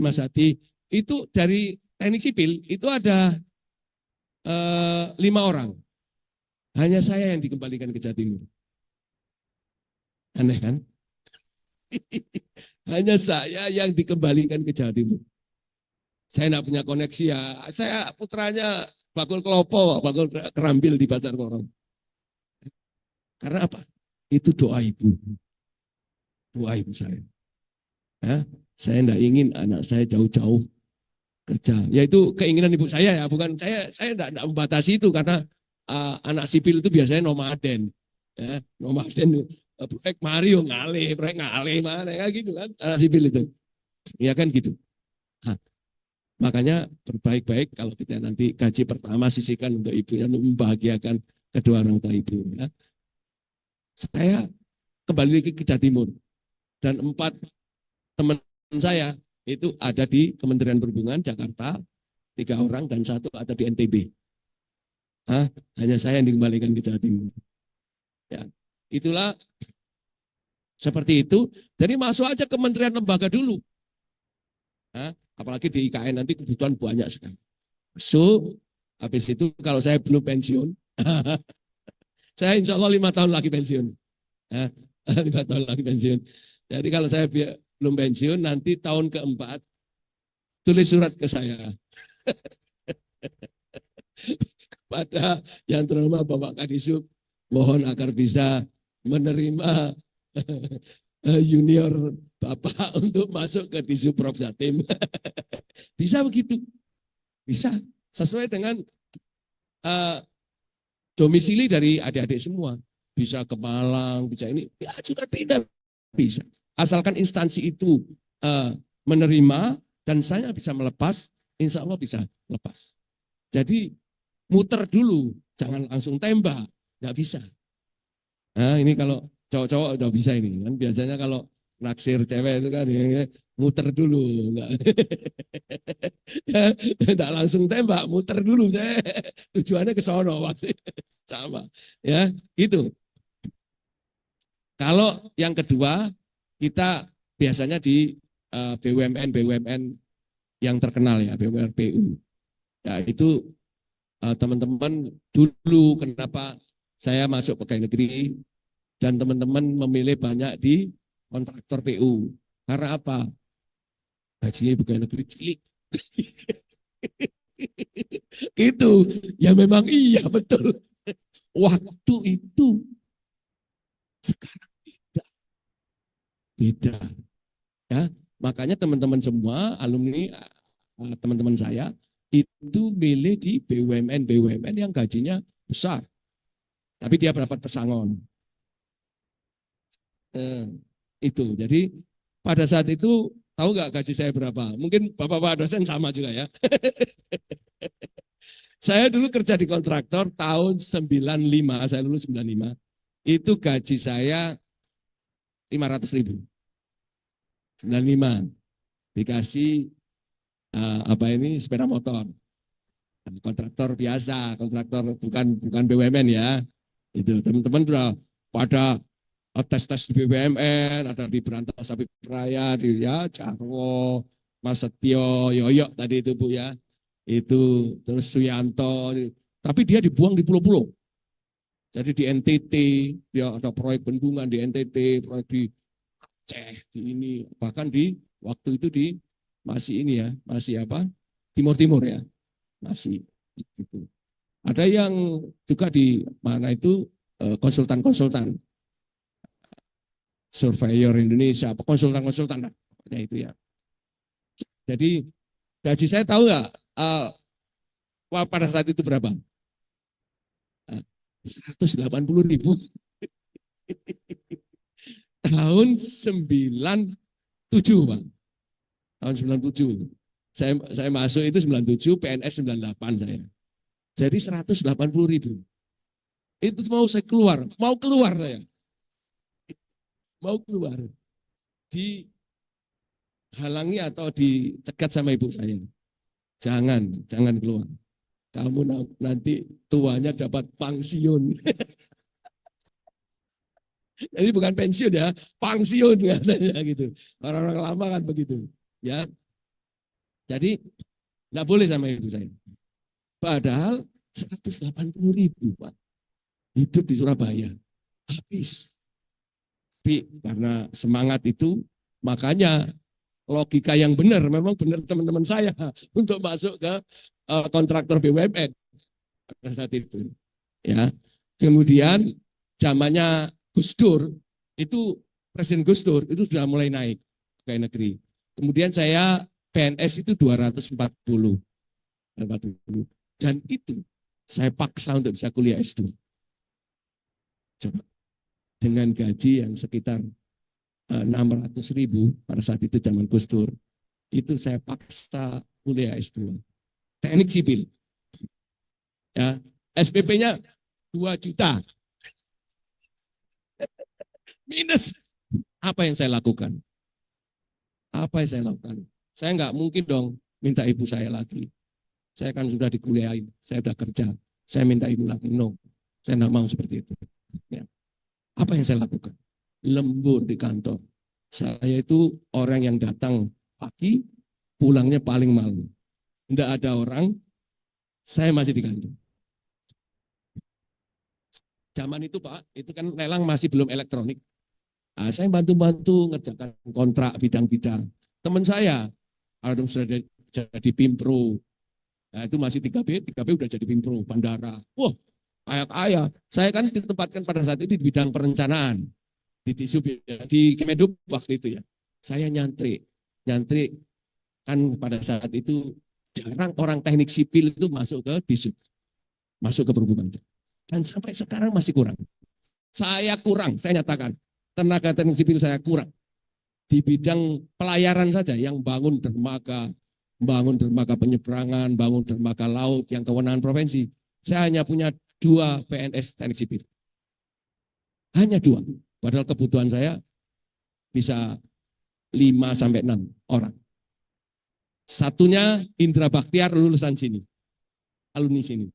Mas Hadi, itu dari teknik sipil itu ada 5 orang. Hanya saya yang dikembalikan ke Jawa Timur. Aneh kan? Hanya saya yang dikembalikan ke Jawa Timur. Saya tidak punya koneksi ya. Saya putranya bakul kelopo, bakul kerambil di Pasar Porong. Karena apa? Itu doa ibu. Doa ibu saya. Ya, saya tidak ingin anak saya jauh-jauh kerja. Yaitu keinginan ibu saya ya, bukan saya tidak membatasi itu karena anak sipil itu biasanya nomaden. Ya, nomaden proyek Mario proyek ngalih mana ya gitu kan anak sipil itu. Ya kan gitu. Nah, makanya berbaik-baik kalau kita nanti gaji pertama sisihkan untuk ibunya untuk membahagiakan kedua orang tua ibu. Ya. Saya kembali lagi ke Jawa Timur dan 4 teman saya itu ada di Kementerian Perhubungan Jakarta 3 orang dan 1 ada di NTB. Hanya saya yang dikembalikan ke Jawa Timur. Ya, itulah seperti itu. Jadi masuk aja kementerian lembaga dulu. Apalagi di IKN nanti kebutuhan banyak sekali. So, habis itu kalau saya belum pensiun, saya insya Allah 5 tahun lagi pensiun. 5 tahun lagi pensiun. Jadi kalau saya belum pensiun, nanti tahun keempat, tulis surat ke saya. pada yang terhormat Bapak Kadisub, mohon agar bisa menerima junior Bapak untuk masuk ke Disub Prof Jatim. Bisa begitu, bisa sesuai dengan domisili dari adik-adik semua. Bisa ke Malang, bisa ini, ya juga tidak bisa. Asalkan instansi itu menerima dan saya bisa melepas, insya Allah bisa lepas. Jadi muter dulu, jangan langsung tembak, nggak bisa. Nah ini kalau cowok-cowok udah bisa ini, kan biasanya kalau naksir cewek itu kan muter dulu, nggak langsung tembak, muter dulu, saya tujuannya ke sono pasti sama, ya itu. Kalau yang kedua, kita biasanya di BUMN yang terkenal ya, BUMRPU. Ya itu teman-teman dulu kenapa saya masuk pegawai negeri dan teman-teman memilih banyak di kontraktor PU. Karena apa? Gajinya pegawai negeri cilik. Itu ya memang iya betul. Waktu itu sekarang beda. Ya, makanya teman-teman semua alumni teman-teman saya itu milih di BUMN yang gajinya besar. Tapi dia dapat pesangon. Itu. Jadi pada saat itu tahu nggak gaji saya berapa? Mungkin Bapak-bapak dosen sama juga ya. Saya dulu kerja di kontraktor tahun 95, saya lulus 95. Itu gaji saya 500.000. 95 dikasih sepeda motor. Kontraktor biasa, kontraktor bukan BUMN ya. Itu teman-teman sudah pada tes di BUMN, ada di Berantas Sapi Raya, di ya Jarwo, Mas Setio, Yoyo tadi itu Bu ya. Itu terus Suyanto, tapi dia dibuang di pulau-pulau. Jadi di NTT, dia ada proyek bendungan di NTT, proyek di Aceh, di ini, bahkan di waktu itu di masih ini ya, masih apa? Timur-timur ya. Masih gitu. Ada yang juga di mana itu konsultan-konsultan. Surveyor Indonesia, konsultan-konsultan lah. Ya itu ya. Jadi gaji saya tahu nggak pada saat itu berapa? 180.000. Tahun 97, Pak. Tahun 97. Saya masuk itu 97, PNS 98 saya. Jadi 180.000. Itu mau saya keluar, saya. Mau keluar. Dihalangi atau dicegat sama ibu saya. Jangan keluar. Kamu nanti tuanya dapat pensiun. Jadi bukan pensiun ya, pensiun katanya gitu. Orang-orang lama kan begitu, ya. Jadi nggak boleh sama ibu saya. Padahal 180.000 Pak. Hidup di Surabaya habis. Tapi karena semangat itu, makanya logika yang benar, memang benar teman-teman saya untuk masuk ke kontraktor BUMN pada saat itu. Ya, kemudian zamannya Gus Dur, itu Presiden Gus Dur itu sudah mulai naik pegawai negeri. Kemudian saya PNS itu 240. Dan itu saya paksa untuk bisa kuliah S2. Coba. Dengan gaji yang sekitar 600.000 pada saat itu zaman Gus Dur. Itu saya paksa kuliah S2. Teknik sipil. Ya, SPP-nya 2 juta. Minus. Apa yang saya lakukan? Saya nggak mungkin dong minta ibu saya lagi. Saya kan sudah dikuliahin, saya sudah kerja. Saya minta ibu lagi. No, saya nggak mau seperti itu. Ya. Apa yang saya lakukan? Lembur di kantor. Saya itu orang yang datang pagi, pulangnya paling malam. Tidak ada orang, saya masih di kantor. Zaman itu Pak, itu kan lelang masih belum elektronik. Nah, saya bantu-bantu ngerjakan kontrak bidang-bidang. Teman saya, ada sudah jadi Pimpro, Nah, itu masih 3B udah jadi Pimpro, bandara. Wah, kaya-kaya. Saya kan ditempatkan pada saat itu di bidang perencanaan di Disub, di Kemendub waktu itu ya. Saya nyantri kan pada saat itu jarang orang teknik sipil itu masuk ke Disub, masuk ke perhubungan. Dan sampai sekarang masih kurang. Saya nyatakan tenaga teknik sipil saya kurang di bidang pelayaran saja, yang bangun dermaga penyeberangan, bangun dermaga laut yang kewenangan provinsi. Saya hanya punya 2 PNS teknik sipil. Hanya 2. Padahal kebutuhan saya bisa 5 sampai 6 orang. Satunya Indra Baktiar, lulusan sini. Alumni sini.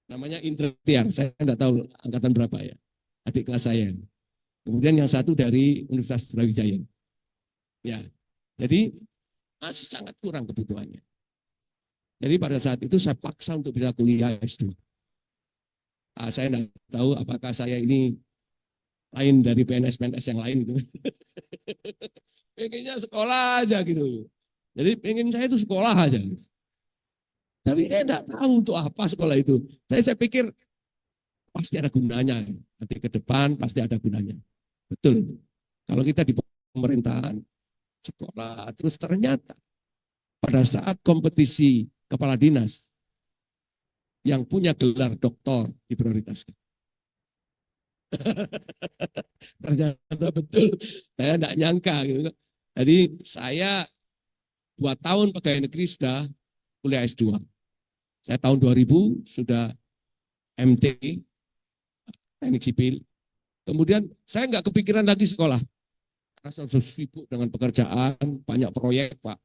Namanya Indra Baktiar, saya tidak tahu angkatan berapa ya. Adik kelas saya. Kemudian yang satu dari Universitas Brawijaya. Ya. Jadi masih sangat kurang kebutuhannya. Jadi pada saat itu saya paksa untuk bisa kuliah S2. Saya tidak tahu apakah saya ini lain dari PNS-PNS yang lain gitu. Pengennya sekolah aja gitu. Jadi pengen saya itu sekolah aja. Tapi saya tidak tahu untuk apa sekolah itu. Saya pikir pasti ada gunanya. Nanti ke depan pasti ada gunanya. Betul. Kalau kita di pemerintahan, sekolah, terus ternyata pada saat kompetisi kepala dinas yang punya gelar doktor diprioritaskan. Ternyata betul, saya tidak nyangka gitu. Jadi saya 2 tahun pegawai negeri sudah kuliah S2. Saya tahun 2000 sudah MT, teknik sipil. Kemudian saya nggak kepikiran lagi sekolah. Karena saya sudah sibuk dengan pekerjaan, banyak proyek Pak.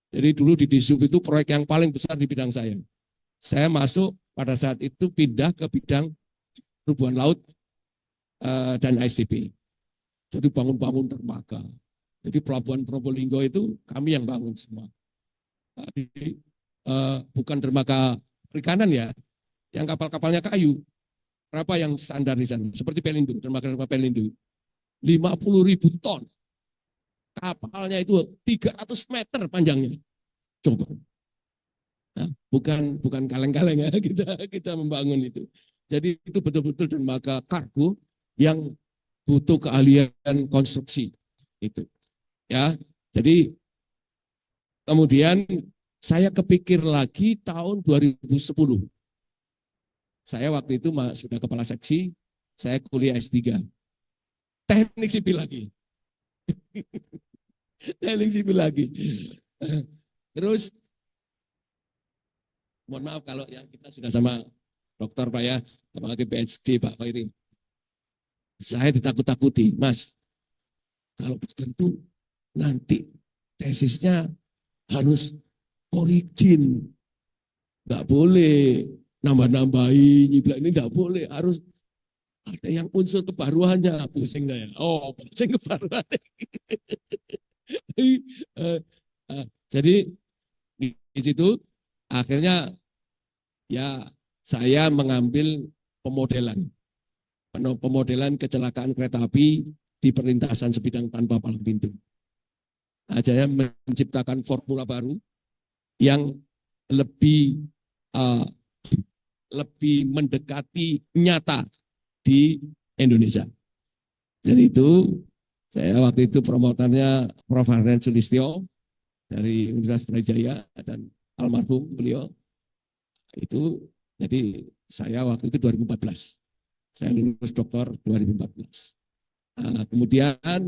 Jadi dulu di Disub itu proyek yang paling besar di bidang saya. Saya masuk pada saat itu pindah ke bidang perhubungan laut dan ICP. Jadi bangun-bangun dermaga. Jadi pelabuhan Probolinggo itu kami yang bangun semua. Jadi bukan dermaga perikanan ya, yang kapal-kapalnya kayu. Berapa yang standar di sana? Seperti Pelindo, dermaga Pelindo. 50.000 ton. Kapalnya itu 300 meter panjangnya. Coba. Nah, bukan kaleng-kaleng ya, kita membangun itu. Jadi itu betul-betul dermaga kargo yang butuh keahlian konstruksi itu. Ya. Jadi kemudian saya kepikir lagi tahun 2010. Saya waktu itu sudah kepala seksi, saya kuliah S3. Teknik sipil lagi. Teknik sipil lagi. Terus, mohon maaf kalau yang kita sudah sama dokter Pak ya, apalagi PhD Pak Khairi. Saya ditakut-takuti, Mas, kalau tertentu nanti tesisnya harus origin. Nggak boleh nambah-nambahin, ini nggak boleh, harus ada yang unsur kebaruannya. Pusing saya. Oh, pusing kebaruannya. Jadi di situ akhirnya ya saya mengambil pemodelan kecelakaan kereta api di perlintasan sebidang tanpa palang pintu. Nah, saya menciptakan formula baru yang lebih mendekati nyata di Indonesia. Jadi itu saya waktu itu promotornya Prof. Harden Sulistyo dari Universitas Brawijaya dan almarhum beliau. Itu jadi saya waktu itu 2014. Saya lulus doktor 2014. Nah, kemudian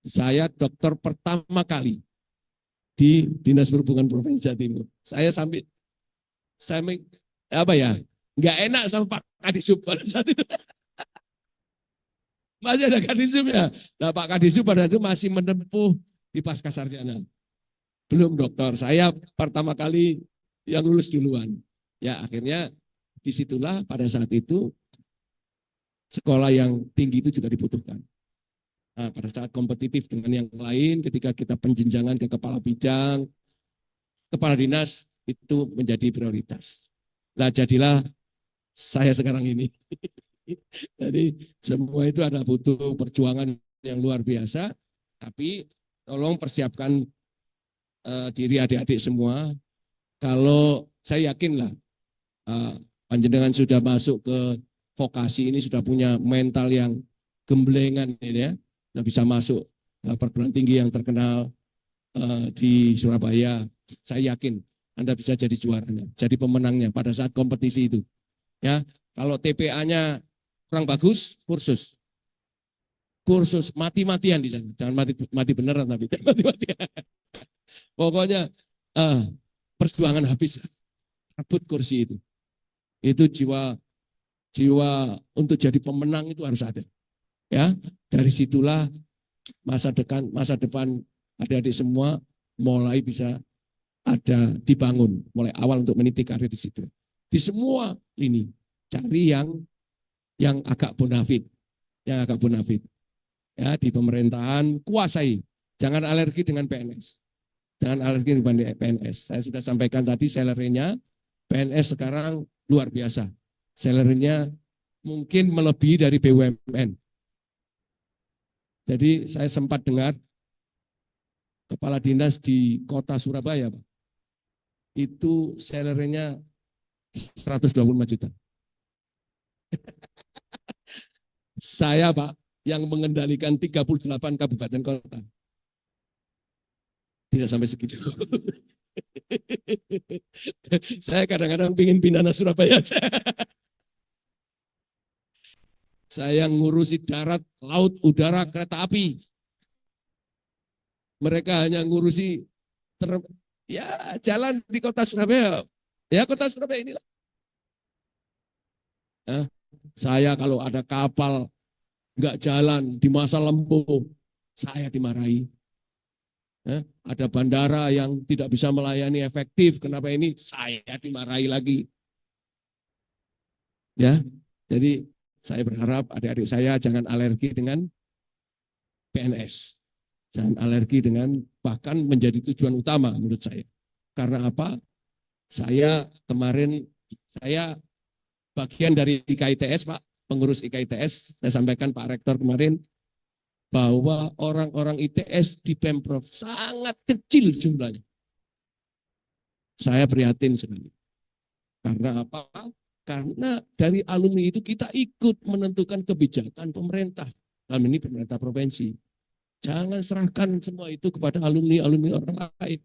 saya doktor pertama kali di Dinas Perhubungan Provinsi Jawa Timur. Saya nggak enak sama Pak Kadisub pada saat itu. Masih ada Kadisubnya. Nah, Pak Kadisub pada itu masih menempuh di pasca sarjana. Belum doktor. Saya pertama kali yang lulus duluan. Ya akhirnya disitulah pada saat itu sekolah yang tinggi itu juga dibutuhkan. Nah, pada saat kompetitif dengan yang lain, ketika kita penjenjangan ke kepala bidang, kepala dinas itu menjadi prioritas. Nah, jadilah saya sekarang ini. Jadi semua itu ada butuh perjuangan yang luar biasa, tapi tolong persiapkan diri adik-adik semua, kalau saya yakin lah panjenengan sudah masuk ke vokasi ini, sudah punya mental yang gemblengan ini ya, nah bisa masuk perguruan tinggi yang terkenal di Surabaya. Saya yakin Anda bisa jadi juaranya, jadi pemenangnya pada saat kompetisi itu. Ya, kalau TPA-nya kurang bagus, kursus mati-matian di sana. Jangan mati beneran tapi mati-matian. Pokoknya perjuangan habis rebut kursi itu. Itu jiwa untuk jadi pemenang itu harus ada. Ya, dari situlah masa depan adik-adik semua mulai bisa ada dibangun mulai awal untuk meniti karir di situ. Di semua lini cari yang agak bonafit, Ya, di pemerintahan kuasai, jangan alergi dengan PNS. Jangan alergi dengan PNS. Saya sudah sampaikan tadi salary-nya PNS sekarang luar biasa. Salary-nya mungkin melebihi dari BUMN. Jadi saya sempat dengar kepala dinas di kota Surabaya, Pak, itu salary-nya 125 juta. Saya, Pak, yang mengendalikan 38 kabupaten kota. Tidak sampai segitu. Saya kadang-kadang ingin pindah ke Surabaya. Saya ngurusi darat, laut, udara, kereta api. Mereka hanya ngurusi jalan di kota Surabaya. Ya, kota Surabaya inilah. Saya kalau ada kapal nggak jalan di masa lembu, saya dimarahi. Ada bandara yang tidak bisa melayani efektif, kenapa ini? Saya dimarahi lagi. Ya, jadi saya berharap adik-adik saya jangan alergi dengan PNS, jangan alergi dengan bahkan menjadi tujuan utama menurut saya. Karena apa? Saya bagian dari IKITS, Pak, pengurus IKITS, saya sampaikan Pak Rektor kemarin, bahwa orang-orang ITS di Pemprov sangat kecil jumlahnya. Saya prihatin sekali. Karena apa? Karena dari alumni itu kita ikut menentukan kebijakan pemerintah. Dalam ini pemerintah provinsi. Jangan serahkan semua itu kepada alumni orang lain.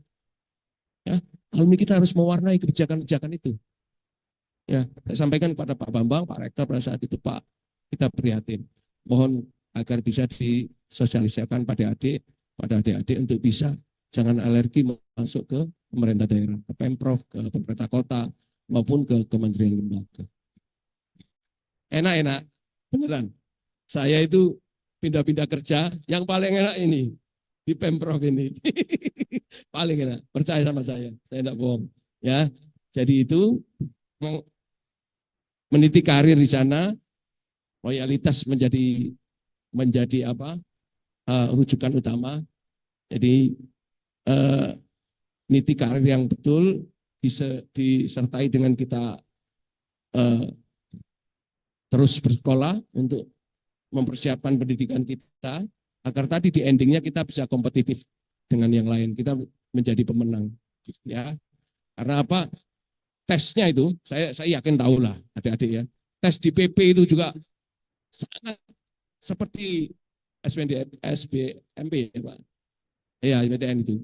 Ya, alumni kita harus mewarnai kebijakan-kebijakan itu. Ya, saya sampaikan kepada Pak Bambang, Pak Rektor pada saat itu, Pak, kita prihatin. Mohon agar bisa disosialisasikan pada adik-adik untuk bisa jangan alergi masuk ke pemerintah daerah, ke Pemprov, ke pemerintah kota, maupun ke kementerian lembaga. Enak-enak, beneran. Saya itu pindah-pindah kerja, yang paling enak ini, di Pemprov ini. Paling enak, percaya sama saya tidak bohong. Ya, jadi itu meniti karir di sana, loyalitas menjadi rujukan utama. Jadi niti karir yang betul bisa disertai dengan kita terus bersekolah untuk mempersiapkan pendidikan kita agar tadi di endingnya kita bisa kompetitif dengan yang lain, kita menjadi pemenang. Ya, karena apa? Tesnya itu saya yakin tahu lah adik-adik ya. Tes di PP itu juga sangat seperti SBMP ya Pak. Iya, SBMPTN itu.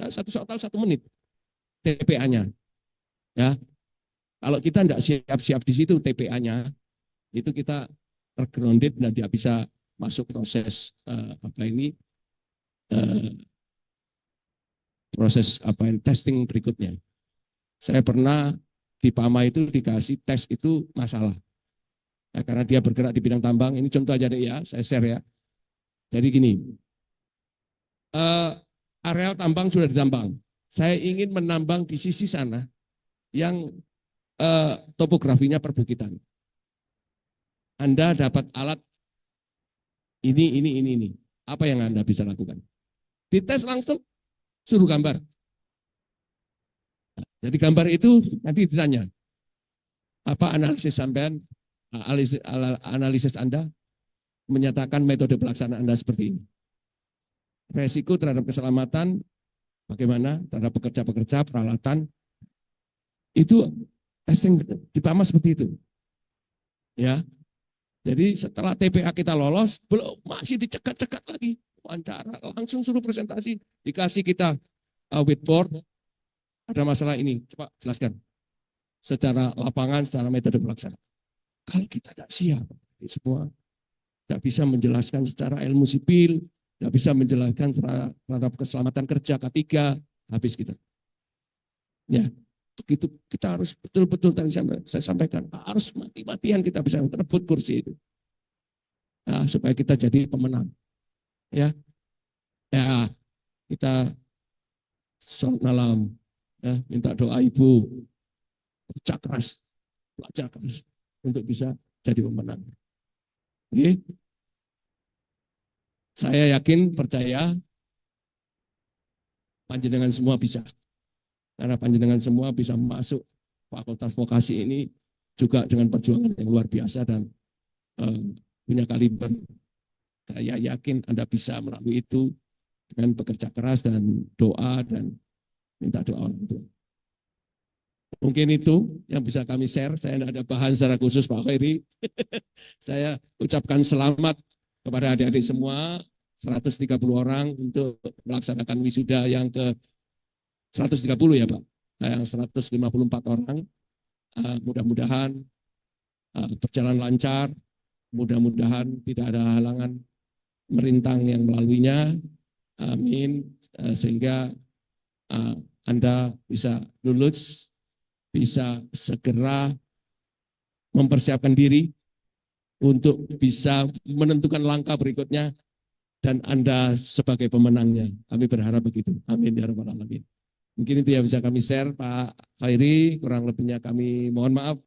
Satu soal 1 menit TPA-nya. Ya. Kalau kita tidak siap-siap di situ TPA-nya, itu kita tergrounded dan tidak bisa masuk proses testing berikutnya. Saya pernah di PAMA itu dikasih tes itu masalah. Ya, karena dia bergerak di bidang tambang, ini contoh aja deh ya, saya share ya. Jadi gini, areal tambang sudah ditambang. Saya ingin menambang di sisi sana yang topografinya perbukitan. Anda dapat alat ini. Apa yang Anda bisa lakukan? Dites langsung, suruh gambar. Jadi gambar itu nanti ditanya, apa analisis sampean, analisis Anda menyatakan metode pelaksanaan Anda seperti ini. Resiko terhadap keselamatan, bagaimana terhadap pekerja-pekerja, peralatan, Itu testing di PAMA seperti itu. Ya. Jadi setelah TPA kita lolos, belum masih dicekat-cekat lagi. Wawancara, langsung suruh presentasi. Dikasih kita whiteboard, ada masalah ini. Coba jelaskan. Secara lapangan, secara metode pelaksanaan. Kalau kita tidak siap, semua tidak bisa menjelaskan secara ilmu sipil, tidak bisa menjelaskan terhadap keselamatan kerja K3, habis kita. Ya, begitu kita harus betul-betul tadi saya sampaikan, harus mati-matian kita bisa merebut kursi itu. Nah, supaya kita jadi pemenang. Ya, kita sholat malam, ya, minta doa ibu, kerja keras, belajar keras untuk bisa jadi pemenang. Oke. Saya yakin, percaya, panjenengan semua bisa. Karena panjenengan semua bisa masuk fakultas vokasi ini juga dengan perjuangan yang luar biasa dan punya kaliber. Saya yakin Anda bisa melalui itu dengan bekerja keras dan doa dan minta doa orang tua. Mungkin itu yang bisa kami share. Saya tidak ada bahan secara khusus Pak Khairi. Saya ucapkan selamat kepada adik-adik semua, 130 orang untuk melaksanakan wisuda yang ke 130 ya Pak, yang 154 orang. Mudah-mudahan berjalan lancar, mudah-mudahan tidak ada halangan merintang yang melaluinya. Amin. Sehingga Anda bisa lulus, bisa segera mempersiapkan diri untuk bisa menentukan langkah berikutnya dan Anda sebagai pemenangnya. Kami berharap begitu. Amin ya rabbal alamin. Mungkin itu yang bisa kami share Pak Khairi, kurang lebihnya kami mohon maaf.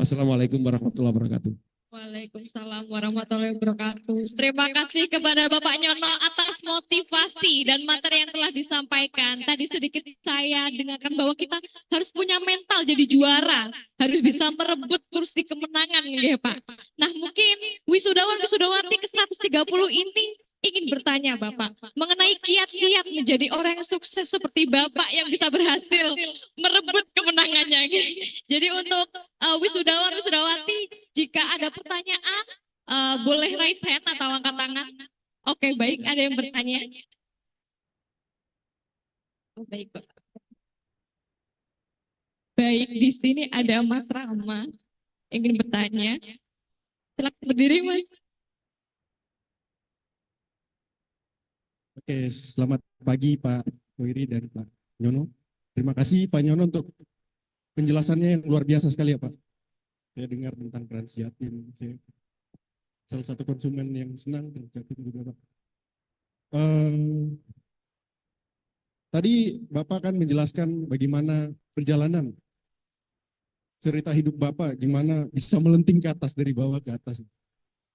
Wassalamualaikum warahmatullahi wabarakatuh. Waalaikumsalam warahmatullahi wabarakatuh. Terima kasih kepada Bapak Nyono atas motivasi dan materi yang telah disampaikan. Tadi sedikit saya dengarkan bahwa kita harus punya mental jadi juara, harus bisa merebut kursi kemenangan ya Pak. Nah mungkin wisudawan-wisudawati ke-130 ini ingin bertanya Bapak mengenai kiat-kiat menjadi orang yang sukses seperti Bapak yang bisa berhasil merebut kemenangannya. Jadi untuk wisudawan-wisudawati, jika ada pertanyaan boleh raise hand atau angkat tangan. Oke, baik, ada yang bertanya. Oh, baik, Pak. Baik, di sini ada Mas Rama ingin bertanya. Silakan berdiri, Mas. Oke, selamat pagi Pak Khairi dan Pak Nyono. Terima kasih Pak Nyono untuk penjelasannya yang luar biasa sekali ya Pak. Saya dengar tentang peran Jatim. Saya salah satu konsumen yang senang dengan Jatim juga Pak. Tadi Bapak kan menjelaskan bagaimana perjalanan cerita hidup Bapak, gimana bisa melenting ke atas dari bawah ke atas.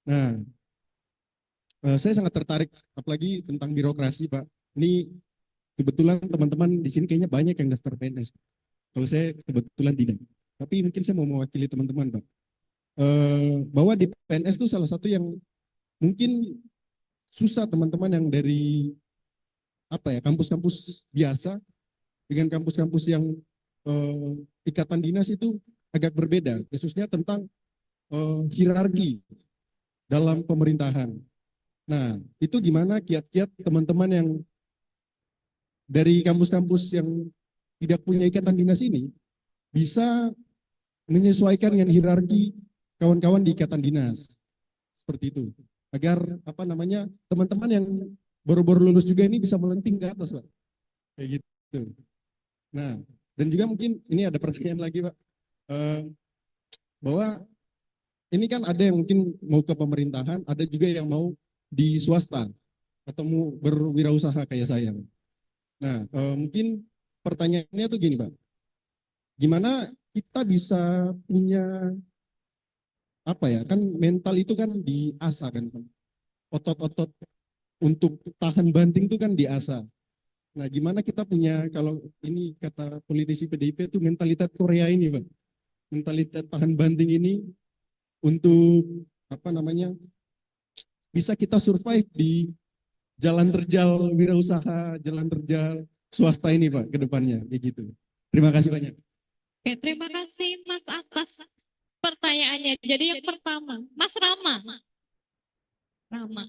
Nah, saya sangat tertarik, apalagi tentang birokrasi, Pak. Ini kebetulan teman-teman di sini kayaknya banyak yang daftar PNS. Kalau saya kebetulan tidak. Tapi mungkin saya mau mewakili teman-teman, Pak. Bahwa di PNS itu salah satu yang mungkin susah teman-teman yang dari kampus-kampus biasa dengan kampus-kampus yang ikatan dinas itu agak berbeda, khususnya tentang hierarki dalam pemerintahan. Nah, itu gimana kiat-kiat teman-teman yang dari kampus-kampus yang tidak punya ikatan dinas ini bisa menyesuaikan dengan hierarki kawan-kawan di ikatan dinas. Seperti itu. Agar teman-teman yang baru-baru lulus juga ini bisa melenting ke atas, Pak. Kayak gitu. Nah, dan juga mungkin ini ada pertanyaan lagi, Pak. Bahwa ini kan ada yang mungkin mau ke pemerintahan, ada juga yang mau di swasta atau mau berwirausaha kayak saya. Nah, mungkin pertanyaannya tuh gini, Pak. Gimana kita bisa punya kan mental itu kan diasah kan, Pak. Otot-otot untuk tahan banting itu kan diasah. Nah, gimana kita punya, kalau ini kata politisi PDIP itu mentalitas Korea ini, Pak. Mentalitas tahan banting ini untuk bisa kita survive di jalan terjal wirausaha, jalan terjal swasta ini Pak ke depannya, kayak gitu. Terima kasih banyak. Oke, terima kasih Mas atas pertanyaannya. Jadi yang pertama, Mas Rama. Rama.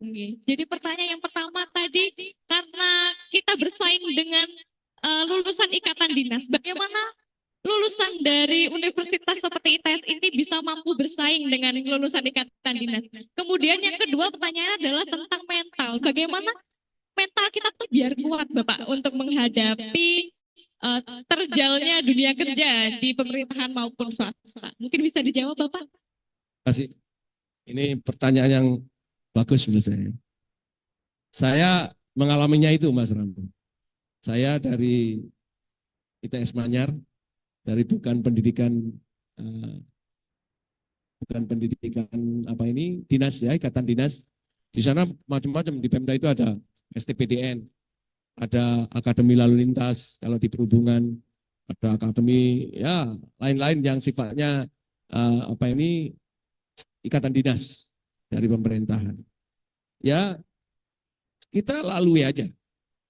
Oke. Jadi pertanyaan yang pertama tadi, karena kita bersaing dengan lulusan ikatan dinas, bagaimana lulusan dari universitas seperti ITS ini bisa mampu bersaing dengan lulusan ikatan dinas? Kemudian yang kedua pertanyaan adalah tentang mental. Bagaimana mental kita tuh biar kuat Bapak untuk menghadapi terjalnya dunia kerja di pemerintahan maupun swasta? Mungkin bisa dijawab Bapak? Terima kasih. Ini pertanyaan yang bagus menurut saya. Saya mengalaminya itu, Mas Rambo. Saya dari ITS Manyar, dari eh, bukan pendidikan apa ini, dinas ya, ikatan dinas. Di sana macam-macam, di Pemda itu ada STPDN, ada akademi lalu lintas, kalau di perhubungan, ada akademi, ya lain-lain yang sifatnya apa ini, ikatan dinas dari pemerintahan. Ya, kita lalui aja.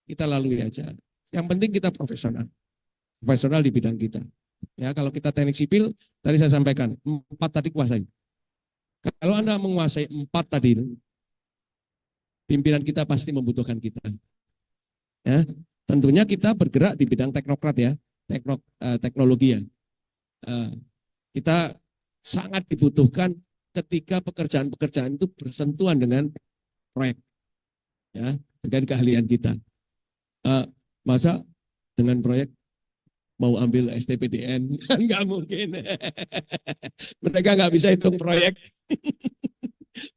Kita lalui aja. Yang penting kita profesional. Profesional di bidang kita. Ya, kalau kita teknik sipil, tadi saya sampaikan, 4 tadi kuasai. Kalau Anda menguasai 4 tadi itu, pimpinan kita pasti membutuhkan kita. Ya, tentunya kita bergerak di bidang teknokrat ya, teknologi ya. Kita sangat dibutuhkan ketika pekerjaan-pekerjaan itu bersentuhan dengan proyek, ya, dengan keahlian kita. Masa dengan proyek mau ambil STPDN kan nggak mungkin. Mereka nggak bisa hitung proyek.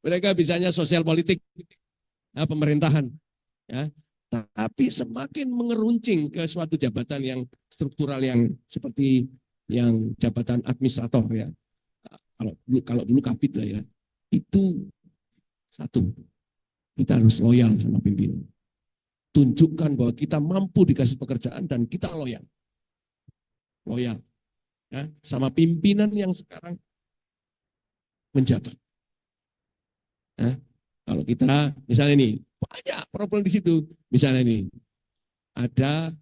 Mereka bisanya sosial politik, ya, pemerintahan. Ya. Tapi semakin mengeruncing ke suatu jabatan yang struktural yang seperti yang jabatan administrator ya. Kalau dulu kapit lah ya, itu satu, kita harus loyal sama pimpinan. Tunjukkan bahwa kita mampu dikasih pekerjaan dan kita loyal. Loyal ya, sama pimpinan yang sekarang menjabat. Ya, kalau kita misalnya ini banyak problem di situ. Misalnya ini ada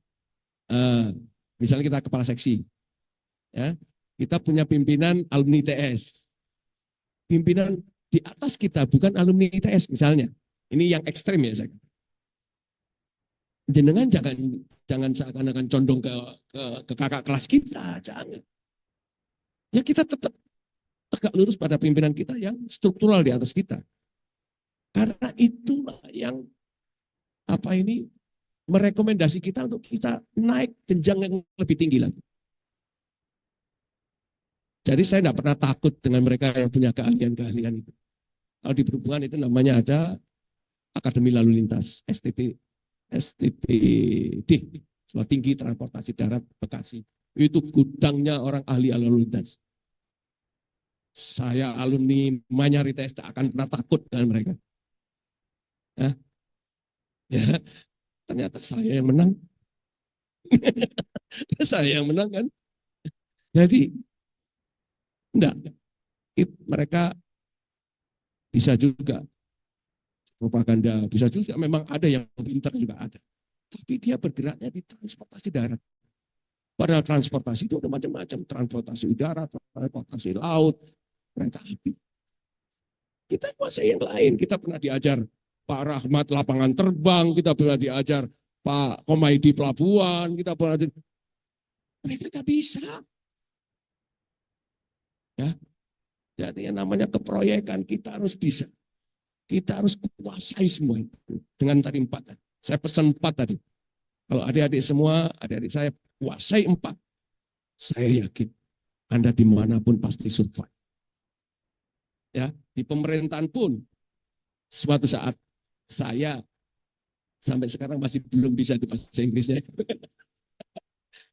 misalnya kita kepala seksi, ya, kita punya pimpinan alumni ITS. Pimpinan di atas kita bukan alumni ITS misalnya. Ini yang ekstrim ya saya. Jenengan jangan seakan-akan condong ke kakak kelas kita, jangan. Ya kita tetap tegak lurus pada pimpinan kita yang struktural di atas kita. Karena itulah yang apa ini merekomendasi kita untuk kita naik jenjang yang lebih tinggi lagi. Jadi saya tidak pernah takut dengan mereka yang punya keahlian-keahlian itu. Kalau di perhubungan itu namanya ada Akademi Lalu Lintas, STTD, Sekolah Tinggi Transportasi Darat Bekasi. Itu gudangnya orang ahli lalu lintas. Saya alumni Manyar ITS tak akan pernah takut dengan mereka. Ya, ternyata saya yang menang. Saya yang menang kan. Jadi enggak, mereka bisa juga propaganda, bisa juga memang ada yang pintar juga ada. Tapi dia bergeraknya di transportasi darat. Padahal transportasi itu ada macam-macam, transportasi udara, transportasi laut, kereta api. Kita kuasai yang lain, kita pernah diajar Pak Rahmat lapangan terbang, kita pernah diajar Pak Komaidi pelabuhan, kita pernah mereka nggak bisa. Ya, jadi yang namanya keproyekan kita harus bisa. Kita harus kuasai semua itu. Dengan tadi 4. Saya pesan 4 tadi. Kalau adik-adik semua, adik-adik saya kuasai 4. Saya yakin Anda dimanapun pasti survive. Ya, di pemerintahan pun suatu saat saya sampai sekarang masih belum bisa itu bahasa Inggrisnya.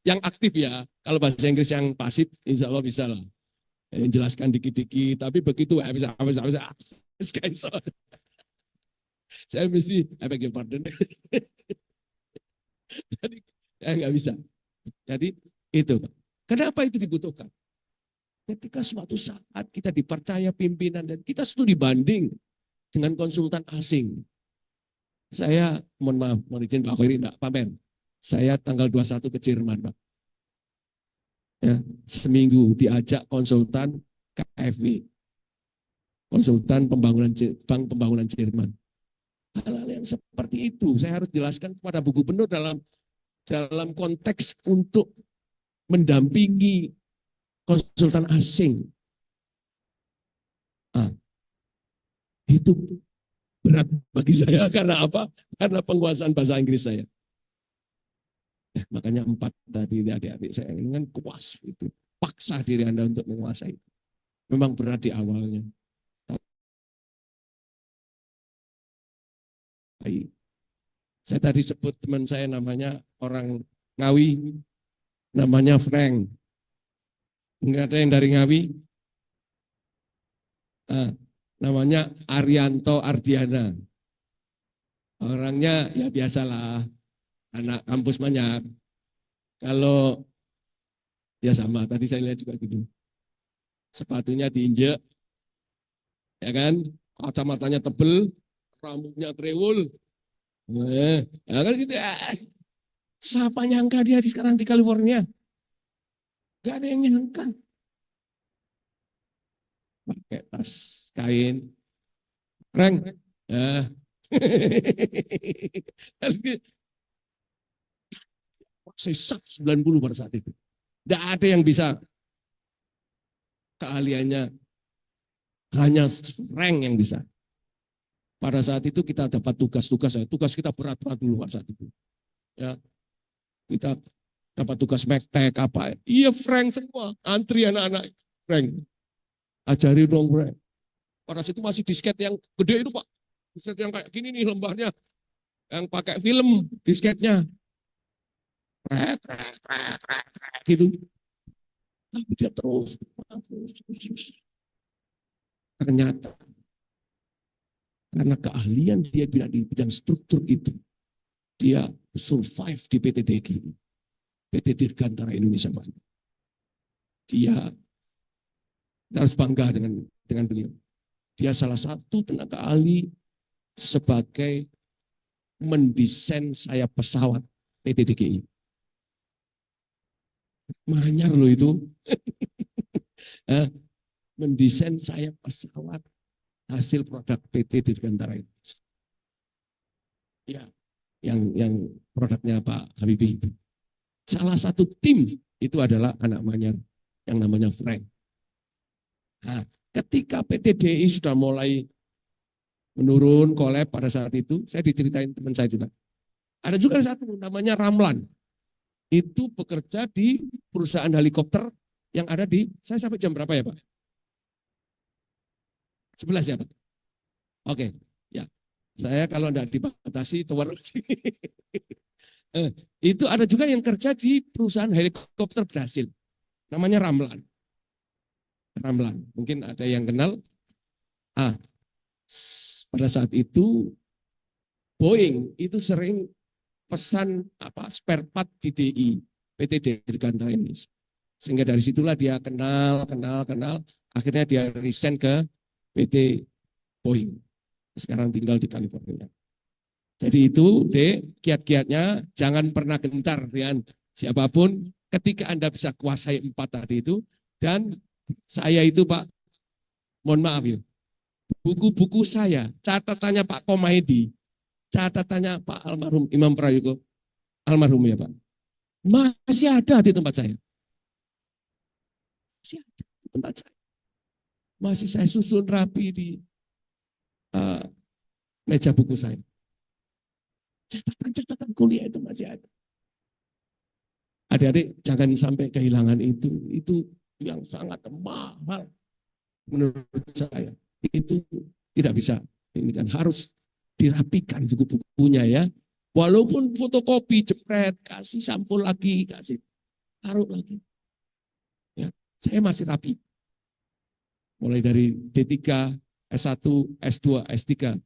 Yang aktif ya, kalau bahasa Inggris yang pasif insya Allah bisa lah. Jelaskan dikit-dikit, tapi begitu bisa. Saya mesti I beg your pardon. Jadi ya nggak bisa. Jadi itu. Kenapa itu dibutuhkan? Ketika suatu saat kita dipercaya pimpinan dan kita studi banding dengan konsultan asing. Saya mohon maaf, mohon izin Pak Khiri, enggak pamer. Saya tanggal 21 ke Jerman, Pak. Ya, seminggu diajak konsultan KfW, konsultan Bank Pembangunan Jerman. Hal-hal yang seperti itu saya harus jelaskan kepada Bu Gubernur dalam konteks untuk mendampingi konsultan asing. Nah, itu berat bagi saya karena apa? Karena penguasaan bahasa Inggris saya. Makanya 4 tadi adik-adik saya ini kan kuasa itu. Paksa diri Anda untuk menguasai itu. Memang berat di awalnya. Saya tadi sebut teman saya namanya orang Ngawi, namanya Frank. Enggak ada yang dari Ngawi? Namanya Arianto Ardiana. Orangnya ya biasalah, anak kampus banyak. Kalau ya sama, tadi saya lihat juga gitu. Sepatunya diinjek, ya kan? Kacamatanya tebel, rambutnya trewul. Ya kan gitu ya. Siapa nyangka dia sekarang di California? Gak ada yang nyangka. Pakai tas kain. Keren. Ya. Saya 90 pada saat itu. Tidak ada yang bisa keahliannya. Hanya Frank yang bisa. Pada saat itu kita dapat tugas kita berat-berat dulu pada saat itu. Ya, kita dapat tugas MacTech apa? Iya Frank semua, antri anak-anak Frank. Ajari dong Frank. Pada saat itu masih disket yang gede itu Pak. Disket yang kayak gini nih lembarnya. Yang pakai film disketnya. Gitu. Tapi dia terus. Ternyata karena keahlian dia di bidang struktur itu, dia survive di PT DGI, PT Dirgantara Indonesia. Dia harus bangga dengan beliau. Dia salah satu tenaga ahli sebagai mendesain sayap pesawat PT DGI. Manyar loh itu. Mendesain sayap pesawat hasil produk PT Dirgantara Indonesia. Ya, yang produknya Pak Habibie itu. Salah satu tim itu adalah anak Manyar yang namanya Frank. Nah, ketika PT DI sudah mulai menurun, kolab pada saat itu, saya diceritain teman saya juga. Ada juga satu namanya Ramlan. Itu bekerja di perusahaan helikopter yang ada di, saya sampai jam berapa ya Pak? 11 ya Pak? Oke, ya. Saya kalau tidak dibatasi, terus. Itu ada juga yang kerja di perusahaan helikopter berhasil. Namanya Ramlan. Ramlan, mungkin ada yang kenal. Pada saat itu Boeing itu sering pesan spare part di DI, PT Dirgantara Indonesia. Sehingga dari situlah dia kenal, akhirnya dia resign ke PT Boeing. Sekarang tinggal di California. Jadi itu kiat-kiatnya jangan pernah gentar dengan siapapun ketika Anda bisa kuasai 4 tadi itu. Dan saya itu Pak, mohon maaf ya, buku-buku saya, catatannya Pak Komaidi, catatannya Pak almarhum Imam Prayogo, almarhum ya Pak, masih ada di tempat saya. Masih ada di tempat saya. Masih saya susun rapi di meja buku saya. Catatan kuliah itu masih ada. Adik-adik jangan sampai kehilangan itu. Itu yang sangat mahal menurut saya. Itu tidak bisa. Ini kan harus dirapikan buku-bukunya ya. Walaupun fotokopi, jepret, kasih sampul lagi, kasih taruh lagi. Ya, saya masih rapi. Mulai dari D3, S1, S2, S3,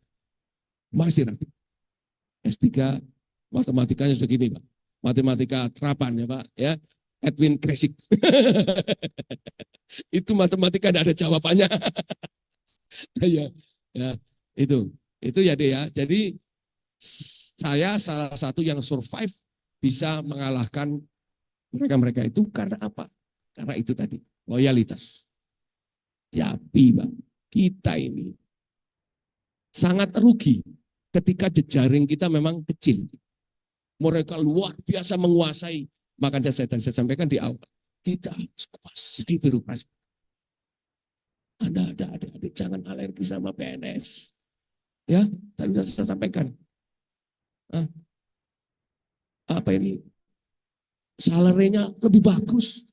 masih rapi. S3, matematikanya sudah gini Pak. Matematika terapan ya Pak. Ya, Edwin Kresik. Itu matematika tidak ada jawabannya. ya, itu ya deh ya. Jadi saya salah satu yang survive bisa mengalahkan mereka itu karena apa? Karena itu tadi, loyalitas. Yapi Bang, kita ini sangat rugi ketika jejaring kita memang kecil. Mereka luar biasa menguasai. Makanya saya sampaikan di awal, kita harus kuasai birokrasi. Anda ada adik-adik jangan alergi sama PNS. Ya, tadi saya sampaikan. Apa ini? Salarinya lebih bagus.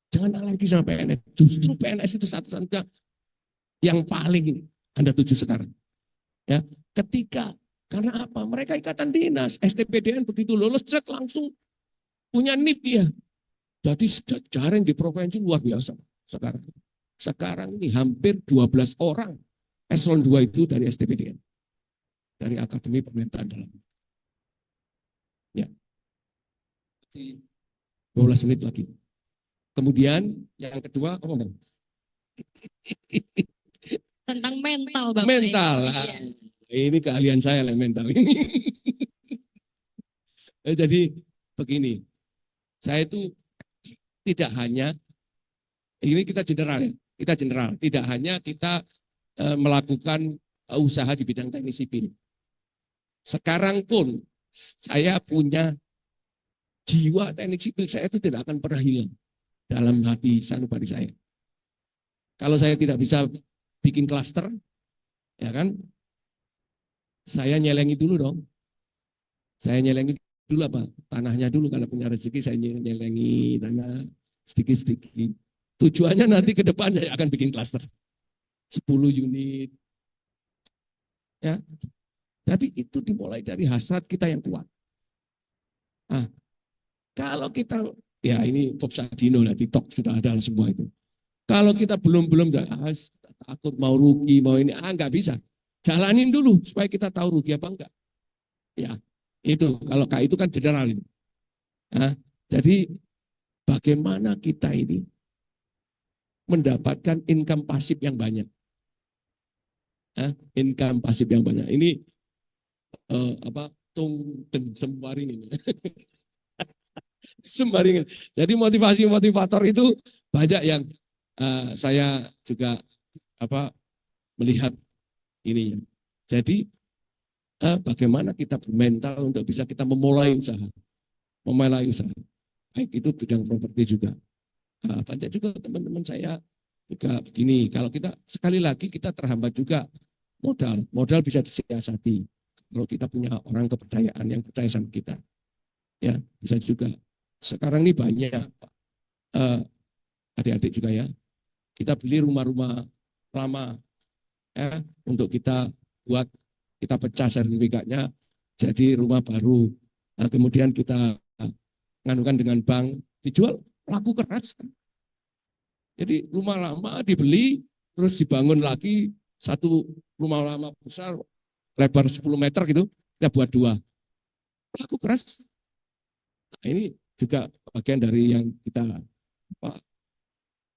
Jangan alergi sama PNS. Justru PNS itu satu-satunya yang paling Anda tuju sekarang. Ya, ketika karena apa? Mereka ikatan dinas, STPDN begitu lolos langsung punya NIP dia. Jadi jaring di provinsi luar biasa sekarang. Sekarang ini hampir 12 orang eselon 2 itu dari STPDN. Dari Akademi Pemerintahan Dalam. Ya. 12 menit lagi. Kemudian yang kedua, apa Bang? Tentang mental, Bapak. Mental. Iya. Ini keahlian saya lah mental ini. Jadi begini, saya itu tidak hanya, ini kita general ya, kita general, tidak hanya kita melakukan usaha di bidang teknik sipil. Sekarang pun saya punya jiwa teknik sipil, saya itu tidak akan pernah hilang dalam hati sanubari saya. Kalau saya tidak bisa bikin klaster, ya kan, saya nyelengi dulu dong. Saya nyelengi dulu apa? Tanahnya dulu, kalau punya rezeki saya nyelengi tanah sedikit-sedikit. Tujuannya nanti ke depan saya akan bikin klaster. 10 unit. Ya. Jadi itu dimulai dari hasrat kita yang kuat. Nah, kalau kita, ya ini Bob Sadino lah, TikTok sudah ada semua itu. Kalau kita belum takut mau rugi, mau ini, nggak bisa. Jalanin dulu supaya kita tahu rugi apa enggak. Ya, itu kalau kayak itu kan general itu. Nah, jadi bagaimana kita ini mendapatkan income pasif yang banyak. Income pasif yang banyak. Ini sembaring ini. Sembaring. Jadi motivator itu banyak yang saya juga melihat ini. Jadi bagaimana kita bermental untuk bisa kita memulai usaha. Baik itu bidang properti juga. Banyak juga teman-teman saya juga begini, kalau kita sekali lagi kita terhambat juga modal bisa disiasati kalau kita punya orang kepercayaan yang percaya sama kita, ya bisa juga. Sekarang ini banyak adik-adik juga ya, kita beli rumah-rumah lama ya, untuk kita buat, kita pecah sertifikatnya jadi rumah baru, nah, kemudian kita nganukan dengan bank, dijual laku keras. Jadi rumah lama dibeli, terus dibangun lagi satu rumah lama besar, lebar 10 meter gitu, kita buat 2. Laku keras. Nah, ini juga bagian dari yang kita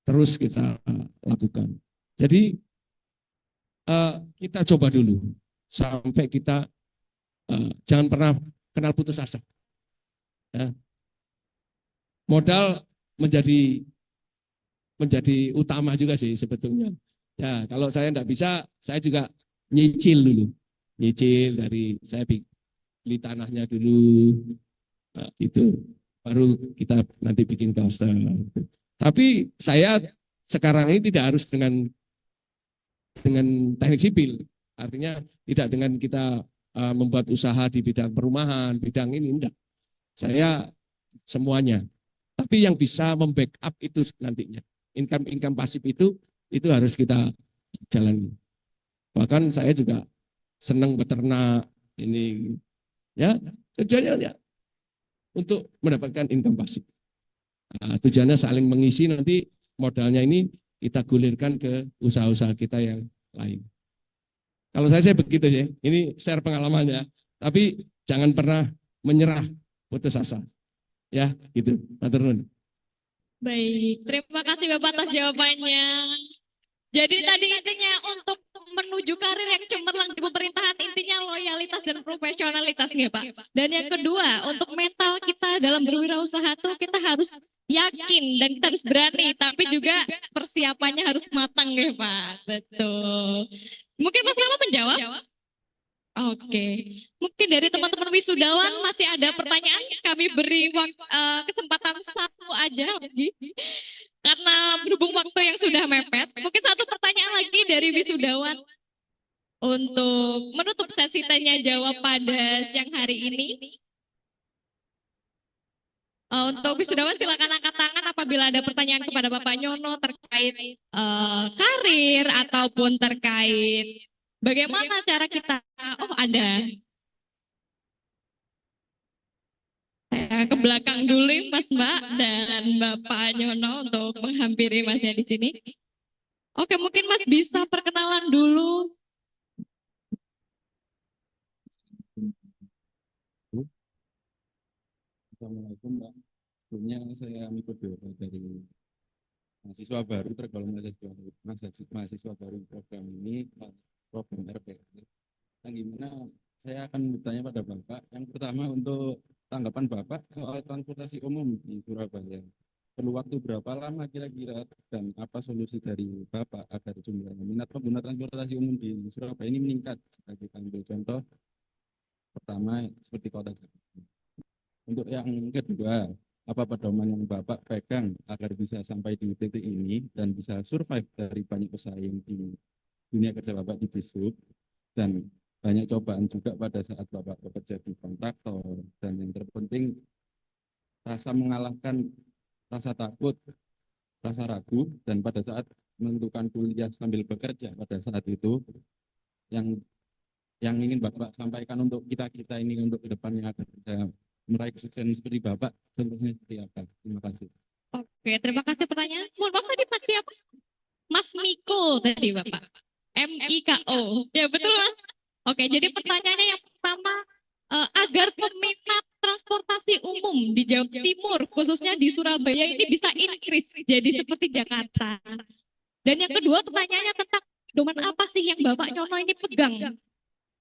terus kita lakukan. Jadi kita coba dulu sampai kita jangan pernah kenal putus asa. Ya. Modal menjadi utama juga sih sebetulnya. Ya, kalau saya enggak bisa, saya juga nyicil dulu. Nyicil dari saya beli tanahnya dulu. Nah, gitu. Baru kita nanti bikin klaster. Tapi saya sekarang ini tidak harus dengan teknik sipil. Artinya tidak dengan kita membuat usaha di bidang perumahan, bidang ini enggak. Saya semuanya. Tapi yang bisa membackup itu nantinya. Income pasif itu harus kita jalani. Bahkan saya juga senang beternak ini, ya tujuannya ya, untuk mendapatkan income pasif. Nah, tujuannya saling mengisi, nanti modalnya ini kita gulirkan ke usaha-usaha kita yang lain. Kalau saya begitu ya, ini share pengalamannya. Tapi jangan pernah menyerah, putus asa. Ya, gitu. Matur nuwun. Baik, terima kasih Bapak atas jawabannya. Jadi tadi intinya untuk menuju karir yang cemerlang di pemerintahan, intinya loyalitas dan profesionalitas ya Pak. Dan yang kedua, untuk mental kita dalam berwirausaha tuh kita harus yakin dan kita harus berani, tapi juga persiapannya harus matang ya Pak. Betul. Mungkin Mas Rama menjawab? Oke. Mungkin dari teman-teman wisudawan masih ada pertanyaan? Kami beri kesempatan satu aja lagi. Karena berhubung waktu yang sudah mepet, mungkin satu pertanyaan lagi dari wisudawan untuk menutup sesi tanya jawab pada siang hari ini. Untuk wisudawan silakan angkat tangan apabila ada pertanyaan kepada Bapak Nyono terkait karir ataupun terkait bagaimana cara kita. Oh, ada. Saya ke belakang dulu Mas Mbak dan Bapak Nyono untuk menghampiri Masnya di sini. Oke, mungkin Mas bisa perkenalan dulu. Assalamualaikum Mbak. Sebelumnya saya Miko Dewa dari mahasiswa baru tergolong mahasiswa baru program ini, program RPR. Nah, gimana saya akan bertanya pada Bapak. Yang pertama untuk tanggapan Bapak soal transportasi umum di Surabaya. Perlu waktu berapa lama kira-kira dan apa solusi dari Bapak agar jumlah minat pengguna transportasi umum di Surabaya ini meningkat? Sebagai ambil contoh pertama seperti kota Jakarta. Untuk yang kedua, apa pedoman yang Bapak pegang agar bisa sampai di titik ini dan bisa survive dari banyak pesaing di dunia kerja Bapak di Bisub dan banyak cobaan juga pada saat Bapak bekerja di kontraktor, dan yang terpenting rasa mengalahkan rasa takut, rasa ragu, dan pada saat menentukan kuliah sambil bekerja pada saat itu yang ingin Bapak sampaikan untuk kita ini untuk kedepannya agar bisa meraih kesuksesan seperti Bapak, contohnya seperti apa? Terima kasih. Oke, terima kasih pertanyaan. Mohon maaf tadi Mas siapa? Mas Miko tadi Bapak. MIKO. Ya betul Mas. Oke, jadi pertanyaannya yang pertama, agar peminat transportasi umum di Jawa Timur, khususnya di Surabaya ini bisa increase jadi seperti Jakarta. Dan yang kedua pertanyaannya tentang pedoman apa sih yang Bapak Nyono ini pegang?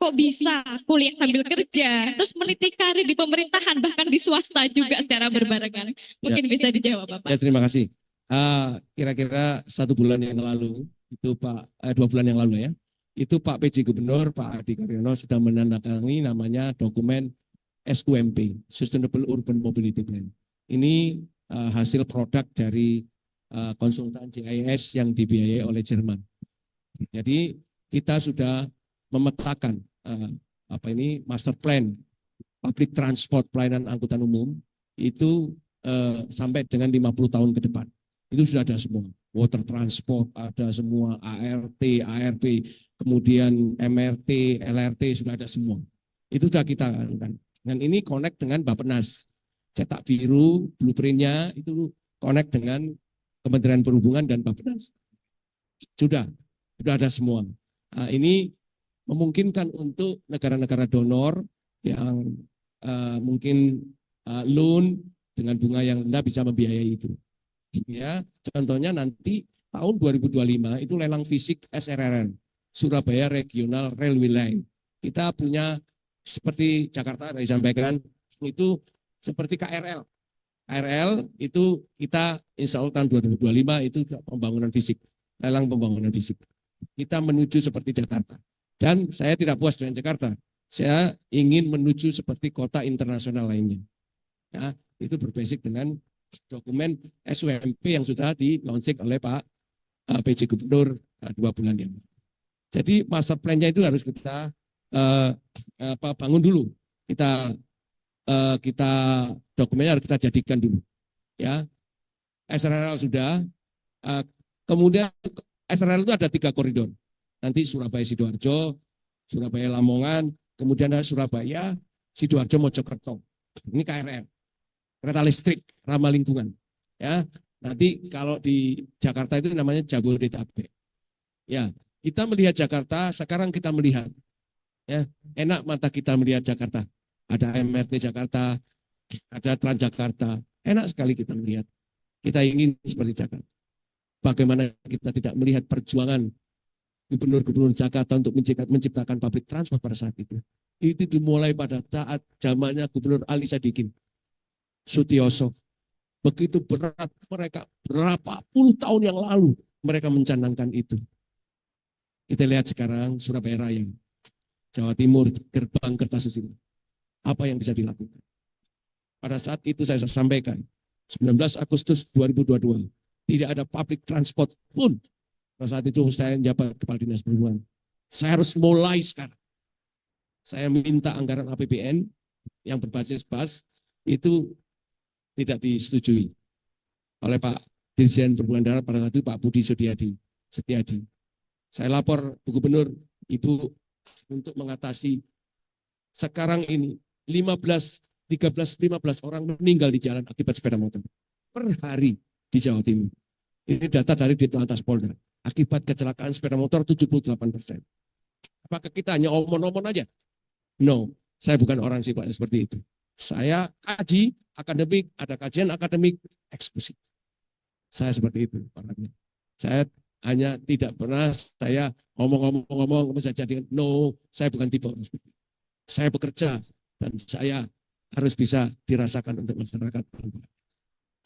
Kok bisa kuliah sambil kerja, terus meniti karir di pemerintahan, bahkan di swasta juga secara berbarengan. Mungkin bisa dijawab Bapak. Ya, terima kasih. Kira-kira 1 bulan yang lalu, itu 2 bulan yang lalu ya, itu Pak PJ Gubernur, Pak Adi Karyono sudah menandatangani namanya dokumen SUMP, Sustainable Urban Mobility Plan. Ini hasil produk dari konsultan GIS yang dibiayai oleh Jerman. Jadi kita sudah memetakan master plan public transport pelayanan angkutan umum itu sampai dengan 50 tahun ke depan. Itu sudah ada semua. Water transport ada semua, ART, ARB, kemudian MRT, LRT sudah ada semua. Itu sudah kita lakukan. Dan ini connect dengan Bappenas. Cetak biru, blueprint-nya itu connect dengan Kementerian Perhubungan dan Bappenas. Sudah ada semua. Nah, ini memungkinkan untuk negara-negara donor yang mungkin loan dengan bunga yang rendah bisa membiayai itu. Ya, contohnya nanti tahun 2025 itu lelang fisik SRRN, Surabaya Regional Railway Line. Kita punya seperti Jakarta disampaikan itu seperti KRL. KRL itu kita insya Allah tahun 2025 itu pembangunan fisik, lelang pembangunan fisik. Kita menuju seperti Jakarta. Dan saya tidak puas dengan Jakarta. Saya ingin menuju seperti kota internasional lainnya. Ya, itu berbasic dengan dokumen SUMP yang sudah di-launching oleh Pak PJ Gubernur 2 bulan yang lalu. Jadi master plan-nya itu harus kita bangun dulu. Kita dokumennya harus kita jadikan dulu. Ya, SRL sudah. Kemudian SRL itu ada 3 koridor. Nanti Surabaya Sidoarjo, Surabaya Lamongan, kemudian ada Surabaya Sidoarjo Mojokerto. Ini KRL, kereta listrik ramah lingkungan. Ya, nanti kalau di Jakarta itu namanya Jabodetabek. Ya, kita melihat Jakarta, sekarang kita melihat, ya, enak mata kita melihat Jakarta. Ada MRT Jakarta, ada Transjakarta, enak sekali kita melihat. Kita ingin seperti Jakarta. Bagaimana kita tidak melihat perjuangan gubernur-gubernur Jakarta untuk menciptakan public transport pada saat itu. Itu dimulai pada saat zamannya Gubernur Ali Sadikin Sutioso. Begitu berat mereka, berapa puluh tahun yang lalu mereka mencanangkan itu. Kita lihat sekarang Surabaya Raya, Jawa Timur, gerbang Kertasusila. Apa yang bisa dilakukan? Pada saat itu saya sampaikan, 19 Agustus 2022, tidak ada public transport pun. Pada saat itu saya menjabat Kepala Dinas Perhubungan. Saya harus mulai sekarang. Saya minta anggaran APBN yang berbasis bus itu tidak disetujui oleh Pak Dirjen Perhubungan Darat pada saat itu Pak Budi Setiadi. Saya lapor Bu Gubernur, Ibu, untuk mengatasi sekarang ini 13-15 orang meninggal di jalan akibat sepeda motor per hari di Jawa Timur. Ini data dari Ditlantas Polda. Akibat kecelakaan sepeda motor 78%. Apakah kita hanya omong-omong aja? No, saya bukan orang sih Pak seperti itu. Saya kaji akademik, ada kajian akademik, eksekusi. Saya seperti itu orangnya. Saya hanya tidak pernah saya ngomong-ngomong bisa jadi no, saya bukan tipe orang seperti itu. Saya bekerja dan saya harus bisa dirasakan untuk masyarakat.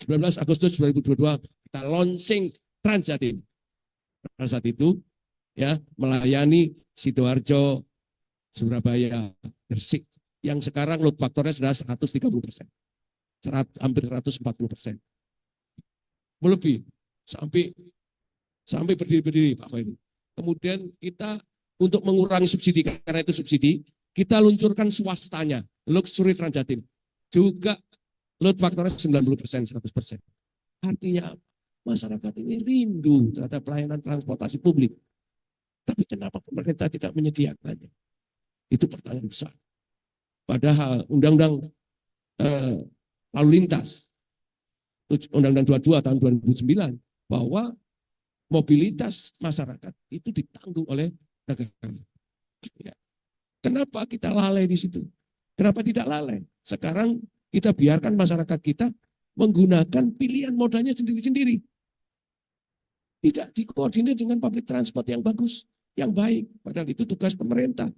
19 Agustus 2022 kita launching Transjatim. Pada saat itu ya melayani Sidoarjo, Surabaya, Gresik yang sekarang load faktornya sudah 130%. Hampir 140%. Melebih sampai berdiri-berdiri Pak Khairi. Kemudian kita untuk mengurangi subsidi, karena itu subsidi, kita luncurkan swastanya, Luxury Transjatim. Juga load faktornya 90%, 100%. Artinya masyarakat ini rindu terhadap pelayanan transportasi publik. Tapi kenapa pemerintah tidak menyediakannya? Itu pertanyaan besar. Padahal Undang-Undang Lalu Lintas, Undang-Undang 22 tahun 2009, bahwa mobilitas masyarakat itu ditanggung oleh negara. Ya. Kenapa kita lalai di situ? Kenapa tidak lalai? Sekarang kita biarkan masyarakat kita menggunakan pilihan modanya sendiri-sendiri. Tidak dikoordinir dengan public transport yang bagus, yang baik. Padahal itu tugas pemerintah.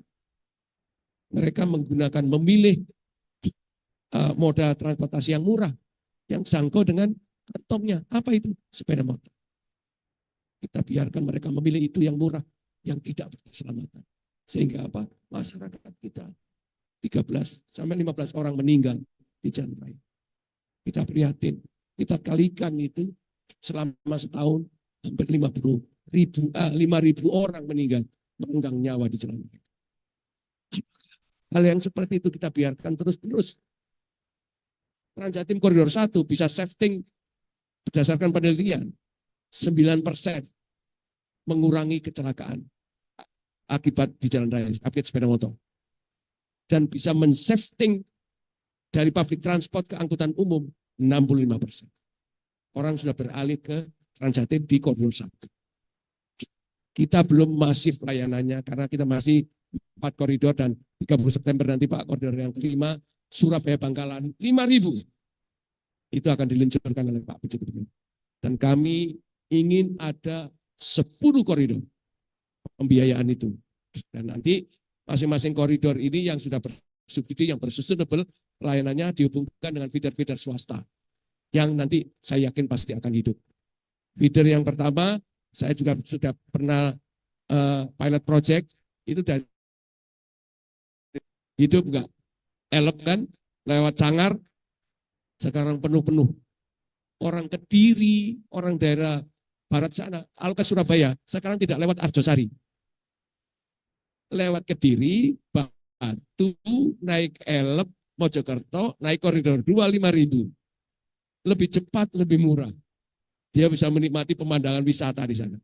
Mereka memilih moda transportasi yang murah, yang jangkau dengan kantongnya. Apa itu? Sepeda motor. Kita biarkan mereka memilih itu yang murah, yang tidak berkeselamatan. Sehingga apa? Masyarakat kita 13 sampai 15 orang meninggal di jalan raya. Kita prihatin, kita kalikan itu selama setahun hampir 5.000 orang meninggal merenggang nyawa di jalan raya. Hal yang seperti itu kita biarkan terus-menerus. Transjatim Koridor 1 bisa shifting berdasarkan penelitian 9% mengurangi kecelakaan akibat di jalan raya, akibat sepeda motor. Dan bisa men-shifting dari public transport ke angkutan umum 65%. Orang sudah beralih ke Transjatim di Koridor 1. Kita belum masif pelayanannya karena kita masih 4 koridor dan 30 September nanti Pak koridor yang kelima Surabaya Bangkalan 5.000 itu akan diluncurkan oleh Pak PJ Gubernur. Dan kami ingin ada 10 koridor pembiayaan itu. Dan nanti masing-masing koridor ini yang sudah bersubsidi, yang bersustainable, pelayanannya dihubungkan dengan feeder-feeder swasta. Yang nanti saya yakin pasti akan hidup. Feeder yang pertama, saya juga sudah pernah pilot project, itu dari hidup enggak? Elep kan, lewat Cangar, sekarang penuh-penuh. Orang Kediri, orang daerah barat sana, ke Surabaya, sekarang tidak lewat Arjosari. Lewat Kediri, Batu, naik Elep, Mojokerto, naik koridor 2, 5.000. Lebih cepat, lebih murah. Dia bisa menikmati pemandangan wisata di sana.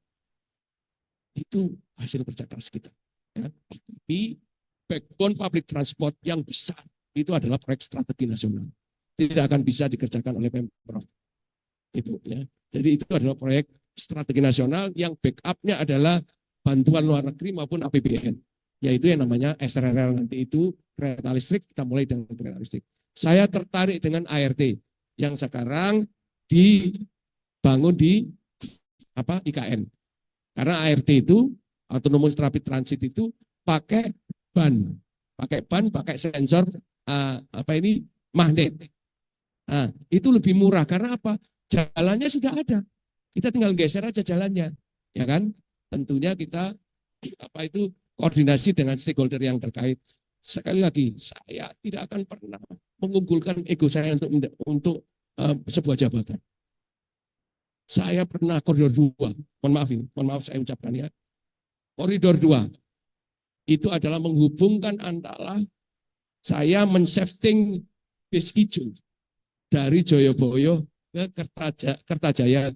Itu hasil kerja keras kita. Ya. Tapi backbone public transport yang besar itu adalah proyek strategi nasional. Tidak akan bisa dikerjakan oleh Pemprov. Ibu, ya. Jadi itu adalah proyek strategi nasional yang backupnya adalah bantuan luar negeri maupun APBN. Yaitu yang namanya SRRL nanti itu kereta listrik, kita mulai dengan kereta listrik. Saya tertarik dengan ART yang sekarang dibangun di IKN. Karena ART itu, Autonomous Rapid Transit itu pakai ban, pakai sensor magnet. Nah, itu lebih murah karena apa? Jalannya sudah ada. Kita tinggal geser aja jalannya, ya kan? Tentunya kita koordinasi dengan stakeholder yang terkait. Sekali lagi, saya tidak akan pernah mengunggulkan ego saya untuk sebuah jabatan. Saya pernah koridor 2, mohon maaf saya ucapkan ya. Koridor 2 itu adalah menghubungkan antara saya men-shifting bis hijau dari Joyoboyo ke Kertajaya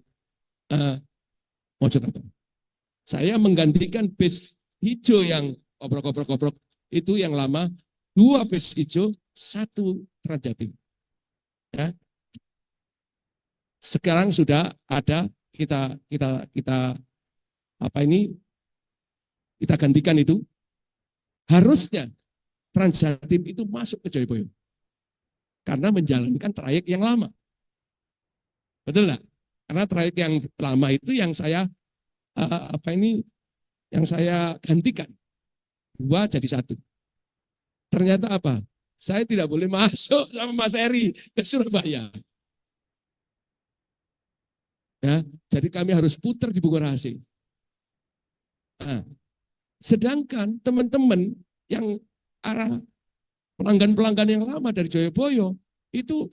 Mojokerto. Saya menggantikan bis hijau yang obrok itu yang lama, 2 bis hijau, 1 Transjatim. Ya. Sekarang sudah ada kita gantikan itu. Harusnya Transjatim itu masuk ke Joyoboyo karena menjalankan trayek yang lama. Betul nggak? Karena trayek yang lama itu yang saya gantikan. 2 jadi 1. Ternyata apa? Saya tidak boleh masuk sama Mas Eri ke Surabaya. Ya, jadi kami harus putar di Bungurasi. Nah, sedangkan teman-teman yang arah pelanggan-pelanggan yang lama dari Joyoboyo itu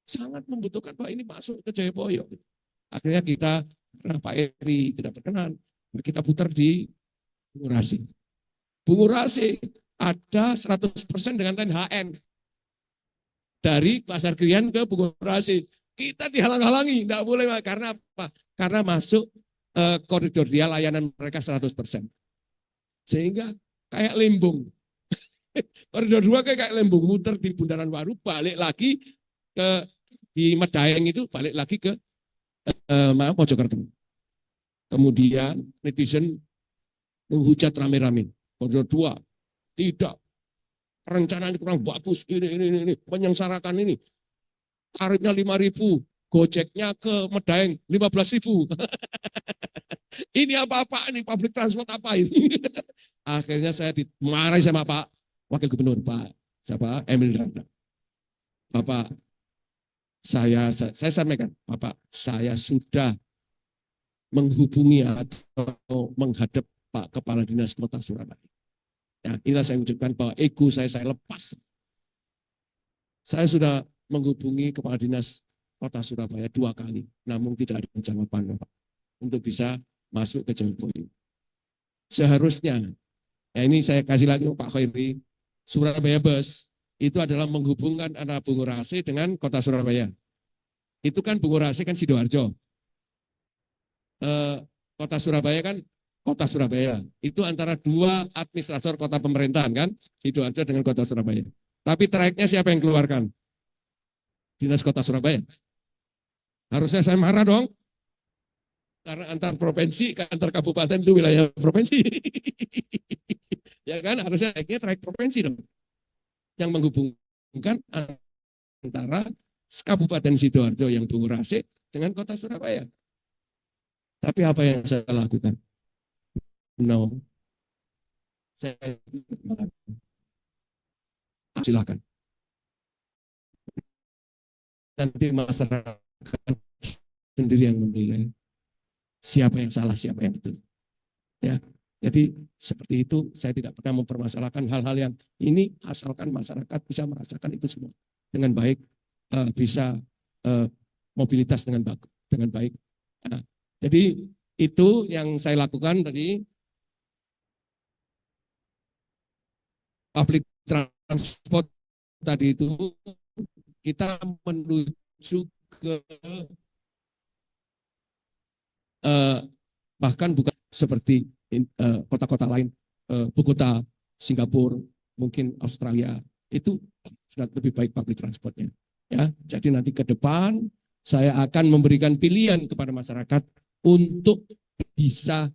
sangat membutuhkan Pak ini masuk ke Joyoboyo. Akhirnya kita, karena Pak Eri tidak berkenan, kita putar di Bungurasi. Bungurasi ada 100% dengan lain HN. Dari Pasar Krian ke Bungurasi. Kita dihalang-halangi, tidak boleh. Karena apa? Karena masuk koridor dia layanan mereka 100%. Sehingga kayak lembung. Koridor 2 kayak lembung, muter di Bundaran Waru, balik lagi di Medaeng itu, balik lagi ke Mojokerto. Kemudian netizen menghujat rame-rame. Koridor 2 tidak, perencanaan kurang bagus, ini menyengsarakan ini. Tarifnya 5.000, Gojeknya ke Medaeng 15.000. Ini apa-apa ini, public transport apa ini? Akhirnya saya dimarahi sama Pak Wakil Gubernur, Pak Emil Dardak. Bapak, saya sampaikan, Bapak, saya sudah menghubungi atau menghadap Pak Kepala Dinas Kota Surabaya. Ya, inilah saya ucapkan bahwa ego saya lepas. Saya sudah menghubungi Kepala Dinas Kota Surabaya 2 kali, namun tidak ada jawaban Pak, untuk bisa masuk ke Joyoboyo. Seharusnya, ya ini saya kasih lagi Pak Khairi, Surabaya Bus itu adalah menghubungkan antara Bungurasi dengan Kota Surabaya. Itu kan Bungurasi kan Sidoarjo. Kota Surabaya kan Kota Surabaya. Itu antara 2 administrator kota pemerintahan kan, Sidoarjo dengan Kota Surabaya. Tapi trayeknya siapa yang keluarkan? Dinas Kota Surabaya. Harusnya saya marah dong. Karena antar provinsi, antar kabupaten itu wilayah provinsi. Ya kan, harusnya trayek provinsi dong. Yang menghubungkan antara Kabupaten Sidoarjo yang Bungurasi dengan Kota Surabaya. Tapi apa yang saya lakukan? No. Silakan. Nanti masyarakat sendiri yang menilai siapa yang salah, siapa yang betul. Ya, jadi seperti itu saya tidak pernah mempermasalahkan hal-hal yang ini, asalkan masyarakat bisa merasakan itu semua dengan baik, bisa mobilitas dengan baik. Nah, jadi itu yang saya lakukan tadi. Public transport tadi itu kita menuju ke bahkan bukan seperti kota-kota lain, ibu kota Singapura, mungkin Australia, itu sudah lebih baik public transportnya. Ya, jadi nanti ke depan saya akan memberikan pilihan kepada masyarakat untuk bisa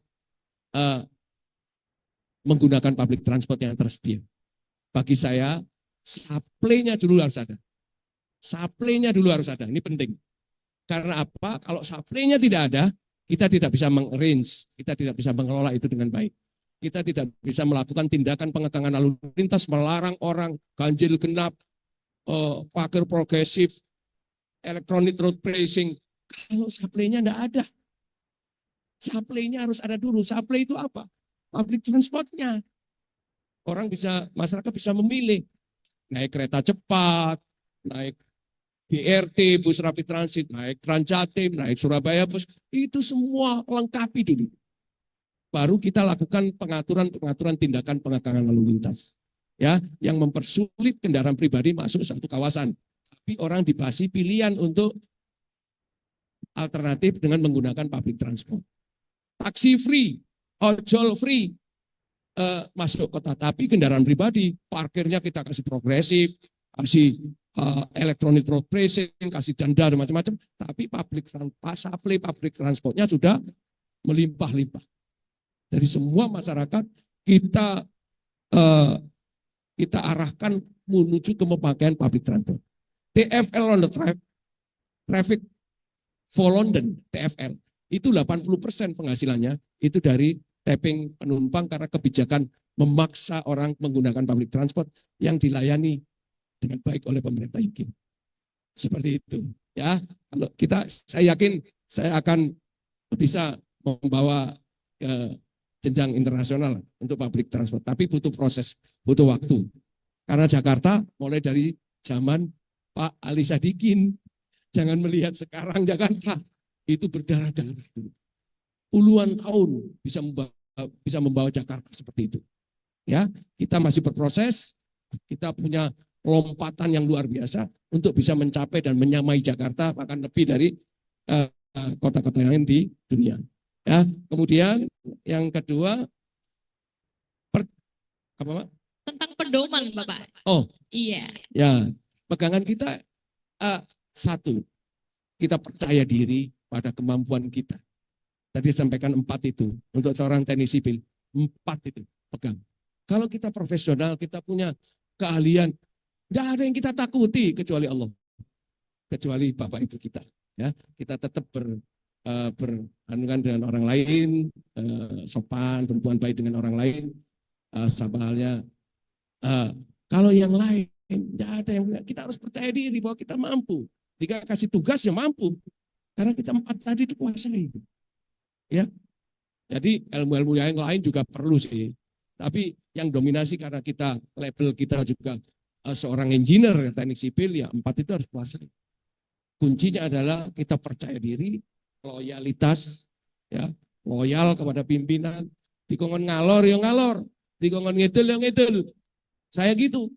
menggunakan public transport yang tersedia. Bagi saya, supply-nya dulu harus ada. Supply-nya dulu harus ada, ini penting. Karena apa? Kalau supply-nya tidak ada, kita tidak bisa meng-arrange, kita tidak bisa mengelola itu dengan baik. Kita tidak bisa melakukan tindakan pengekangan lalu lintas, melarang orang, ganjil genap, pagar progresif, electronic road pricing. Kalau supply-nya enggak ada. Supply-nya harus ada dulu. Supply itu apa? Public transportnya. Masyarakat bisa memilih. Naik kereta cepat, naik BRT, bus rapid transit, naik Transjatim, naik Surabaya bus. Itu semua lengkapi dulu. Baru kita lakukan pengaturan tindakan pengakangan lalu lintas. Ya, yang mempersulit kendaraan pribadi masuk satu kawasan. Tapi orang dikasih pilihan untuk alternatif dengan menggunakan public transport. Taksi free, ojol free, masuk kota. Tapi kendaraan pribadi, parkirnya kita kasih progresif, kasih electronic road pricing, kasih denda dan macam-macam. Tapi supply public transportnya sudah melimpah-limpah. Dari semua masyarakat kita arahkan menuju ke pemakaian public transport. TfL on the traffic for London, TfL, itu 80% penghasilannya itu dari tapping penumpang karena kebijakan memaksa orang menggunakan public transport yang dilayani dengan baik oleh pemerintah UK. Seperti itu. Ya, kalau saya yakin saya akan bisa membawa ke jenjang internasional untuk public transport, tapi butuh proses, butuh waktu. Karena Jakarta mulai dari zaman Pak Ali Sadikin, jangan melihat sekarang Jakarta itu berdarah-darah dulu. Puluhan tahun bisa membawa Jakarta seperti itu. Ya, kita masih berproses, kita punya lompatan yang luar biasa untuk bisa mencapai dan menyamai Jakarta, bahkan lebih dari kota-kota yang lain di dunia. Ya, kemudian yang kedua apa Pak? Tentang pedoman, Bapak. Oh, iya. Ya, pegangan kita satu, kita percaya diri pada kemampuan kita. Tadi sampaikan 4 itu untuk seorang teknik sipil, 4 itu pegang. Kalau kita profesional, kita punya keahlian, tidak ada yang kita takuti kecuali Allah, kecuali Bapak Ibu kita. Ya, kita tetap berhubungan dengan orang lain, sopan, berhubungan baik dengan orang lain, sama halnya. Kalau yang lain, tidak ada yang kita harus percaya diri bahwa kita mampu. Jika kasih tugas ya mampu, karena kita 4 tadi itu kuasai. Ya, jadi ilmu-ilmu yang lain juga perlu sih. Tapi yang dominasi karena kita label kita juga seorang engineer teknik sipil ya 4 itu harus kuasai. Kuncinya adalah kita percaya diri, loyalitas, ya, loyal kepada pimpinan. Dikongkon ngalor ya ngalor, dikongkon ngidul ya ngidul. Saya gitu.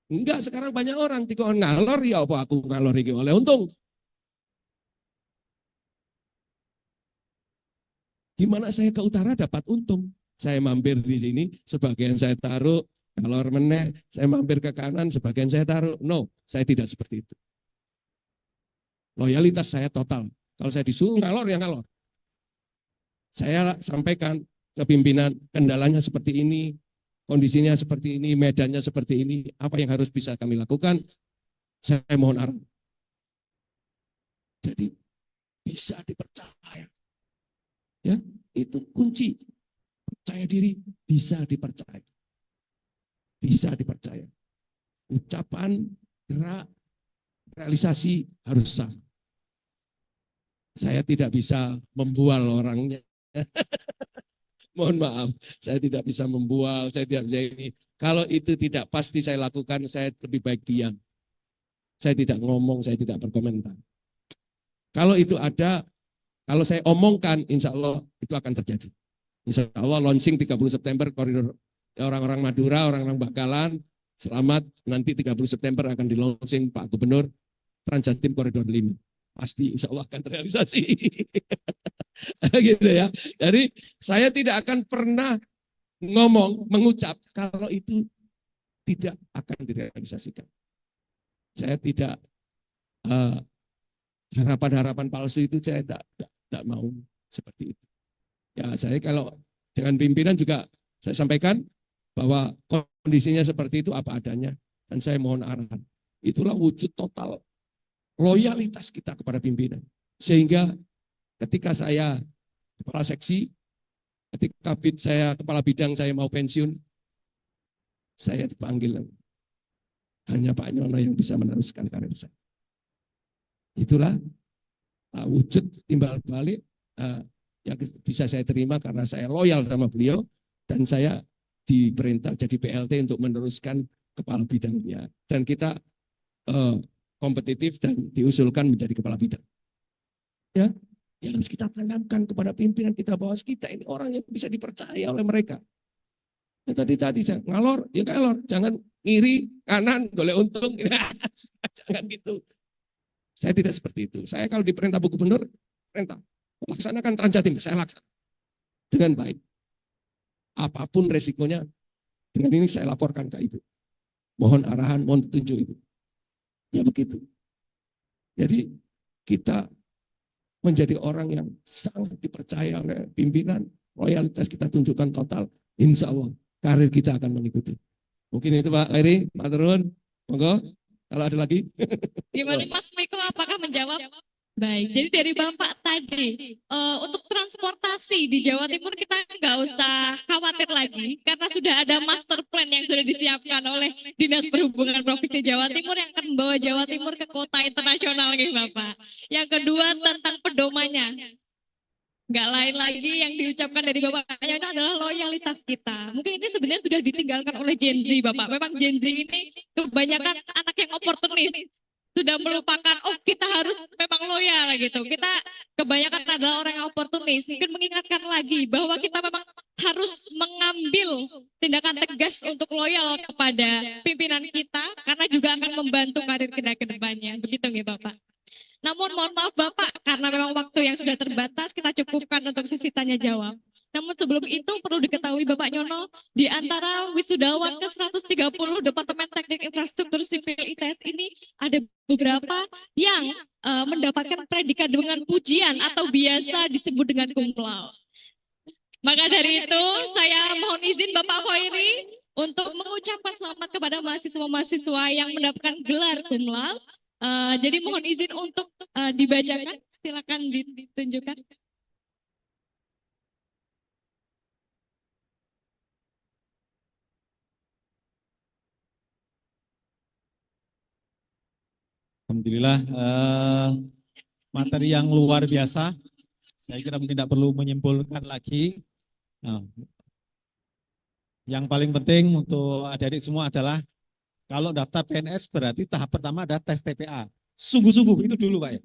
Enggak, sekarang banyak orang dikongkon ngalor ya apa aku ngalor iki oleh untung. Gimana saya ke utara dapat untung? Saya mampir di sini, sebagian saya taruh, ngalor meneh, saya mampir ke kanan, sebagian saya taruh. No, saya tidak seperti itu. Loyalitas saya total. Kalau saya disuruh ngalor ya ngalor. Saya sampaikan ke pimpinan, kendalanya seperti ini, kondisinya seperti ini, medannya seperti ini, apa yang harus bisa kami lakukan, saya mohon arahan. Jadi bisa dipercaya. Ya, itu kunci. Percaya diri, bisa dipercaya. Bisa dipercaya. Ucapan, gerak, realisasi harus sah. Saya tidak bisa membual orangnya. Mohon maaf, saya tidak bisa membual, saya tidak bisa ini. Kalau itu tidak pasti saya lakukan, saya lebih baik diam. Saya tidak ngomong, saya tidak berkomentar. Kalau itu ada, kalau saya omongkan, insya Allah itu akan terjadi. Insya Allah launching 30 September koridor orang-orang Madura, orang-orang Bakalan, selamat, nanti 30 September akan di launching Pak Gubernur Transjatim koridor 5. Pasti insya Allah akan terrealisasi. Gitu ya. Jadi saya tidak akan pernah ngomong, mengucap kalau itu tidak akan direalisasikan. Saya tidak harapan-harapan palsu itu saya tidak mau seperti itu. Ya saya kalau dengan pimpinan juga saya sampaikan bahwa kondisinya seperti itu apa adanya dan saya mohon arahan. Itulah wujud total loyalitas kita kepada pimpinan. Sehingga ketika saya kepala seksi, ketika kepala bidang saya mau pensiun, saya dipanggil. Hanya Pak Nyono yang bisa meneruskan karir saya. Itulah wujud timbal balik yang bisa saya terima karena saya loyal sama beliau dan saya diperintah jadi PLT untuk meneruskan kepala bidangnya. Dan kita kompetitif dan diusulkan menjadi kepala bidang. Ya, yang harus kita tanamkan kepada pimpinan kita bahwa kita ini orang yang bisa dipercaya oleh mereka. Ya, tadi ngalor, ya ngalor, jangan ngiri kanan, golek untung, jangan gitu. Saya tidak seperti itu. Saya kalau diperintah Bu Gubernur, perintah laksanakan Trans-Jatim, saya laksanakan dengan baik. Apapun resikonya, dengan ini saya laporkan ke Ibu. Mohon arahan, mohon petunjuk Ibu. Ya begitu. Jadi kita menjadi orang yang sangat dipercaya oleh pimpinan, loyalitas kita tunjukkan total, insya Allah karir kita akan mengikuti. Mungkin itu Pak Eri, Pak Turun, monggo, kalau ada lagi. Gimana Mas Miko, apakah menjawab? Baik, jadi dari Bapak tadi, untuk transportasi di Jawa Timur kita nggak usah khawatir lagi, karena sudah ada master plan yang sudah disiapkan oleh Dinas Perhubungan Provinsi Jawa Timur yang akan membawa Jawa Timur ke kota internasional nih Bapak. Yang kedua tentang pedomannya. Nggak lain lagi yang diucapkan dari Bapaknya itu adalah loyalitas kita. Mungkin ini sebenarnya sudah ditinggalkan oleh Gen Z Bapak. Memang Gen Z ini kebanyakan anak yang oportunis. Sudah melupakan, oh kita harus memang loyal gitu. Kita kebanyakan adalah orang yang oportunis. Mungkin mengingatkan lagi bahwa kita memang harus mengambil tindakan tegas untuk loyal kepada pimpinan kita. Karena juga akan membantu karir kita ke depannya. Begitu nih Bapak. Namun mohon maaf Bapak, karena memang waktu yang sudah terbatas, kita cukupkan untuk sesi tanya jawab. Namun sebelum itu perlu diketahui Bapak Nyono, di antara wisudawan ke-130 Departemen Teknik Infrastruktur Sipil ITS ini ada beberapa yang mendapatkan predikat dengan pujian atau biasa disebut dengan cum laude. Maka dari itu saya mohon izin Bapak Khoiri untuk mengucapkan selamat kepada mahasiswa-mahasiswa yang mendapatkan gelar cum laude. Jadi mohon izin untuk dibacakan, silakan ditunjukkan. Alhamdulillah, materi yang luar biasa. Saya kira mungkin tidak perlu menyimpulkan lagi. Yang paling penting untuk adik-adik semua adalah kalau daftar PNS berarti tahap pertama ada tes TPA. Sungguh-sungguh itu dulu Pak ya.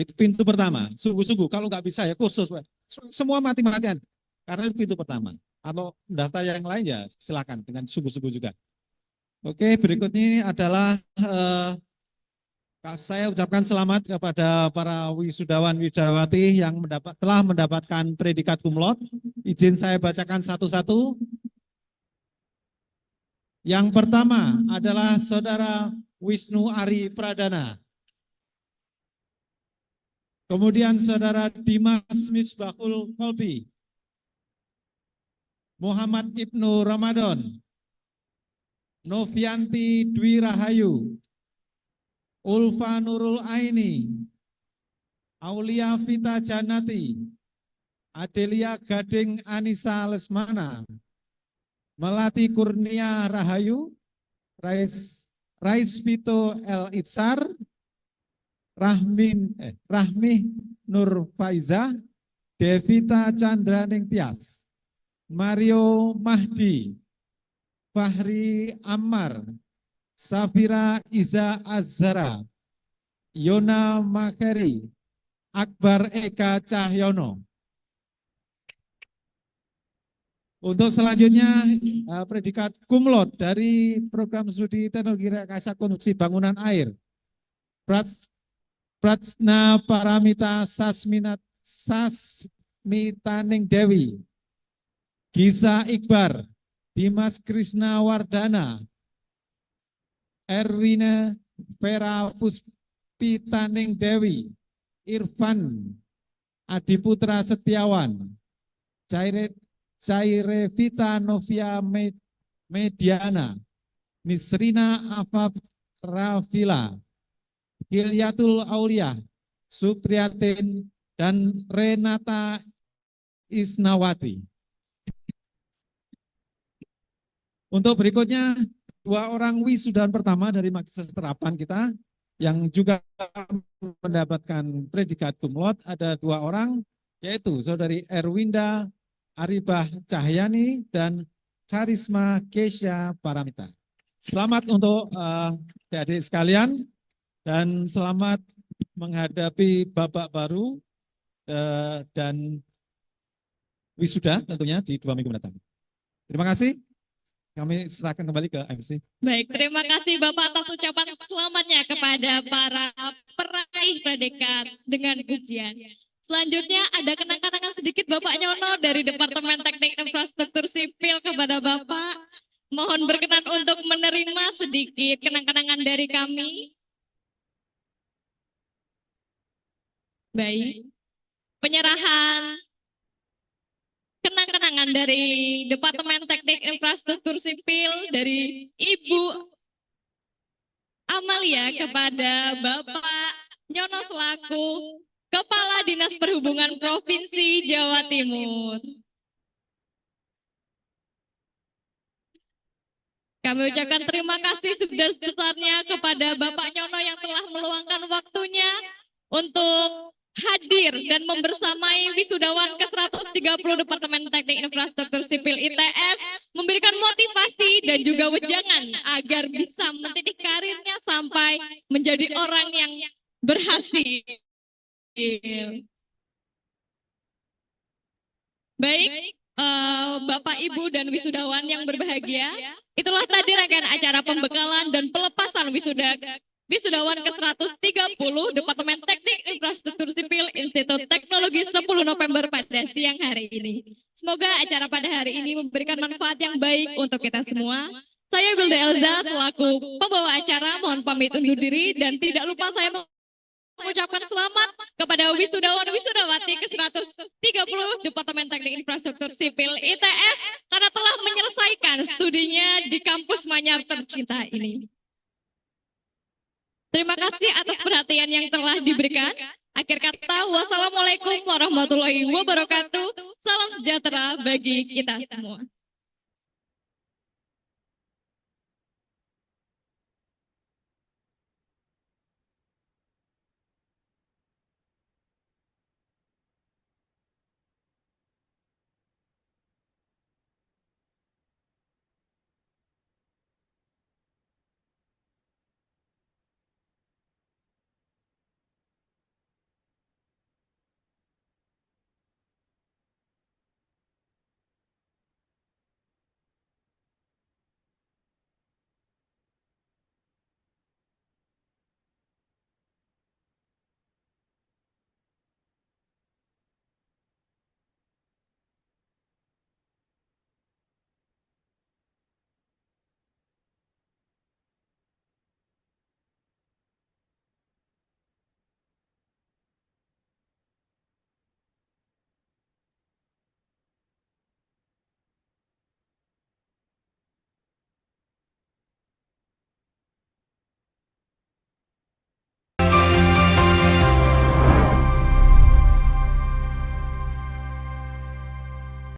Itu pintu pertama. Sungguh-sungguh. Kalau nggak bisa ya kursus Pak. Semua mati-matian. Karena itu pintu pertama. Kalau daftar yang lain ya silakan dengan sungguh-sungguh juga. Oke, berikutnya ini adalah saya ucapkan selamat kepada para wisudawan widawati yang telah mendapatkan predikat cum laude. Izin saya bacakan satu-satu. Yang pertama adalah Saudara Wisnu Ari Pradana. Kemudian Saudara Dimas Misbahul Kolbi. Muhammad Ibnu Ramadan. Novianti Dwi Rahayu. Ulfa Nurul Aini, Aulia Vita Janati, Adelia Gading Anissa Lesmana, Melati Kurnia Rahayu, Rais Vito El Itsar, Rahmi Nur Faiza, Devita Chandra Ningtyas, Mario Mahdi, Fahri Ammar, Safira Iza Azhara, Yona Makeri, Akbar Eka Cahyono. Untuk selanjutnya predikat cum laude dari program studi teknologi rekayasa konstruksi bangunan air. Prajna Paramita Sasmitaning Dewi, Gisa Iqbar, Dimas Krishna Wardana, Erwina Vera Puspitaning Dewi, Irfan Adiputra Setiawan, Caire Vita Novia Mediana, Nisrina Afaf Rafila, Hilyatul Aulia, Supriyatin, dan Renata Isnawati. Untuk berikutnya dua orang wisudawan pertama dari Magister Terapan kita yang juga mendapatkan predikat cum laude ada dua orang, yaitu Saudari Erwinda Aribah Cahyani dan Karisma Kesha Paramita. Selamat untuk adik-adik sekalian dan selamat menghadapi babak baru dan wisuda tentunya di 2 minggu mendatang. Terima kasih. Kami serahkan kembali ke MC. Baik, terima kasih Bapak atas ucapan selamatnya kepada para peraih predikat dengan pujian. Selanjutnya ada kenang-kenangan sedikit Bapak Nyono dari Departemen Teknik Infrastruktur Sipil kepada Bapak. Mohon berkenan untuk menerima sedikit kenang-kenangan dari kami. Baik. Penyerahan kenang-kenangan dari Departemen Teknik Infrastruktur Sipil dari Ibu Amalia kepada Bapak Nyono selaku Kepala Dinas Perhubungan Provinsi Jawa Timur. Kami ucapkan terima kasih sebesar-besarnya kepada Bapak Nyono yang telah meluangkan waktunya untuk hadir dan membersamai wisudawan ke-130 Departemen Teknik Infrastruktur Sipil ITS, memberikan motivasi dan juga wejangan agar bisa mentitik karirnya sampai menjadi orang yang berhasil. Baik, Bapak, Ibu, dan wisudawan yang berbahagia, itulah tadi rangkaian acara pembekalan dan pelepasan wisudawan ke-130 Departemen Teknik Infrastruktur Sipil Institut Teknologi 10 November pada siang hari ini. Semoga acara pada hari ini memberikan manfaat yang baik untuk kita semua. Saya Wilda Elza selaku pembawa acara mohon pamit undur diri dan tidak lupa saya mengucapkan selamat kepada wisudawan wisudawati ke-130 Departemen Teknik Infrastruktur Sipil ITS karena telah menyelesaikan studinya di kampus Manyar tercinta ini. Terima kasih atas perhatian yang telah diberikan. Akhir kata, wassalamualaikum warahmatullahi wabarakatuh. Salam sejahtera bagi kita semua.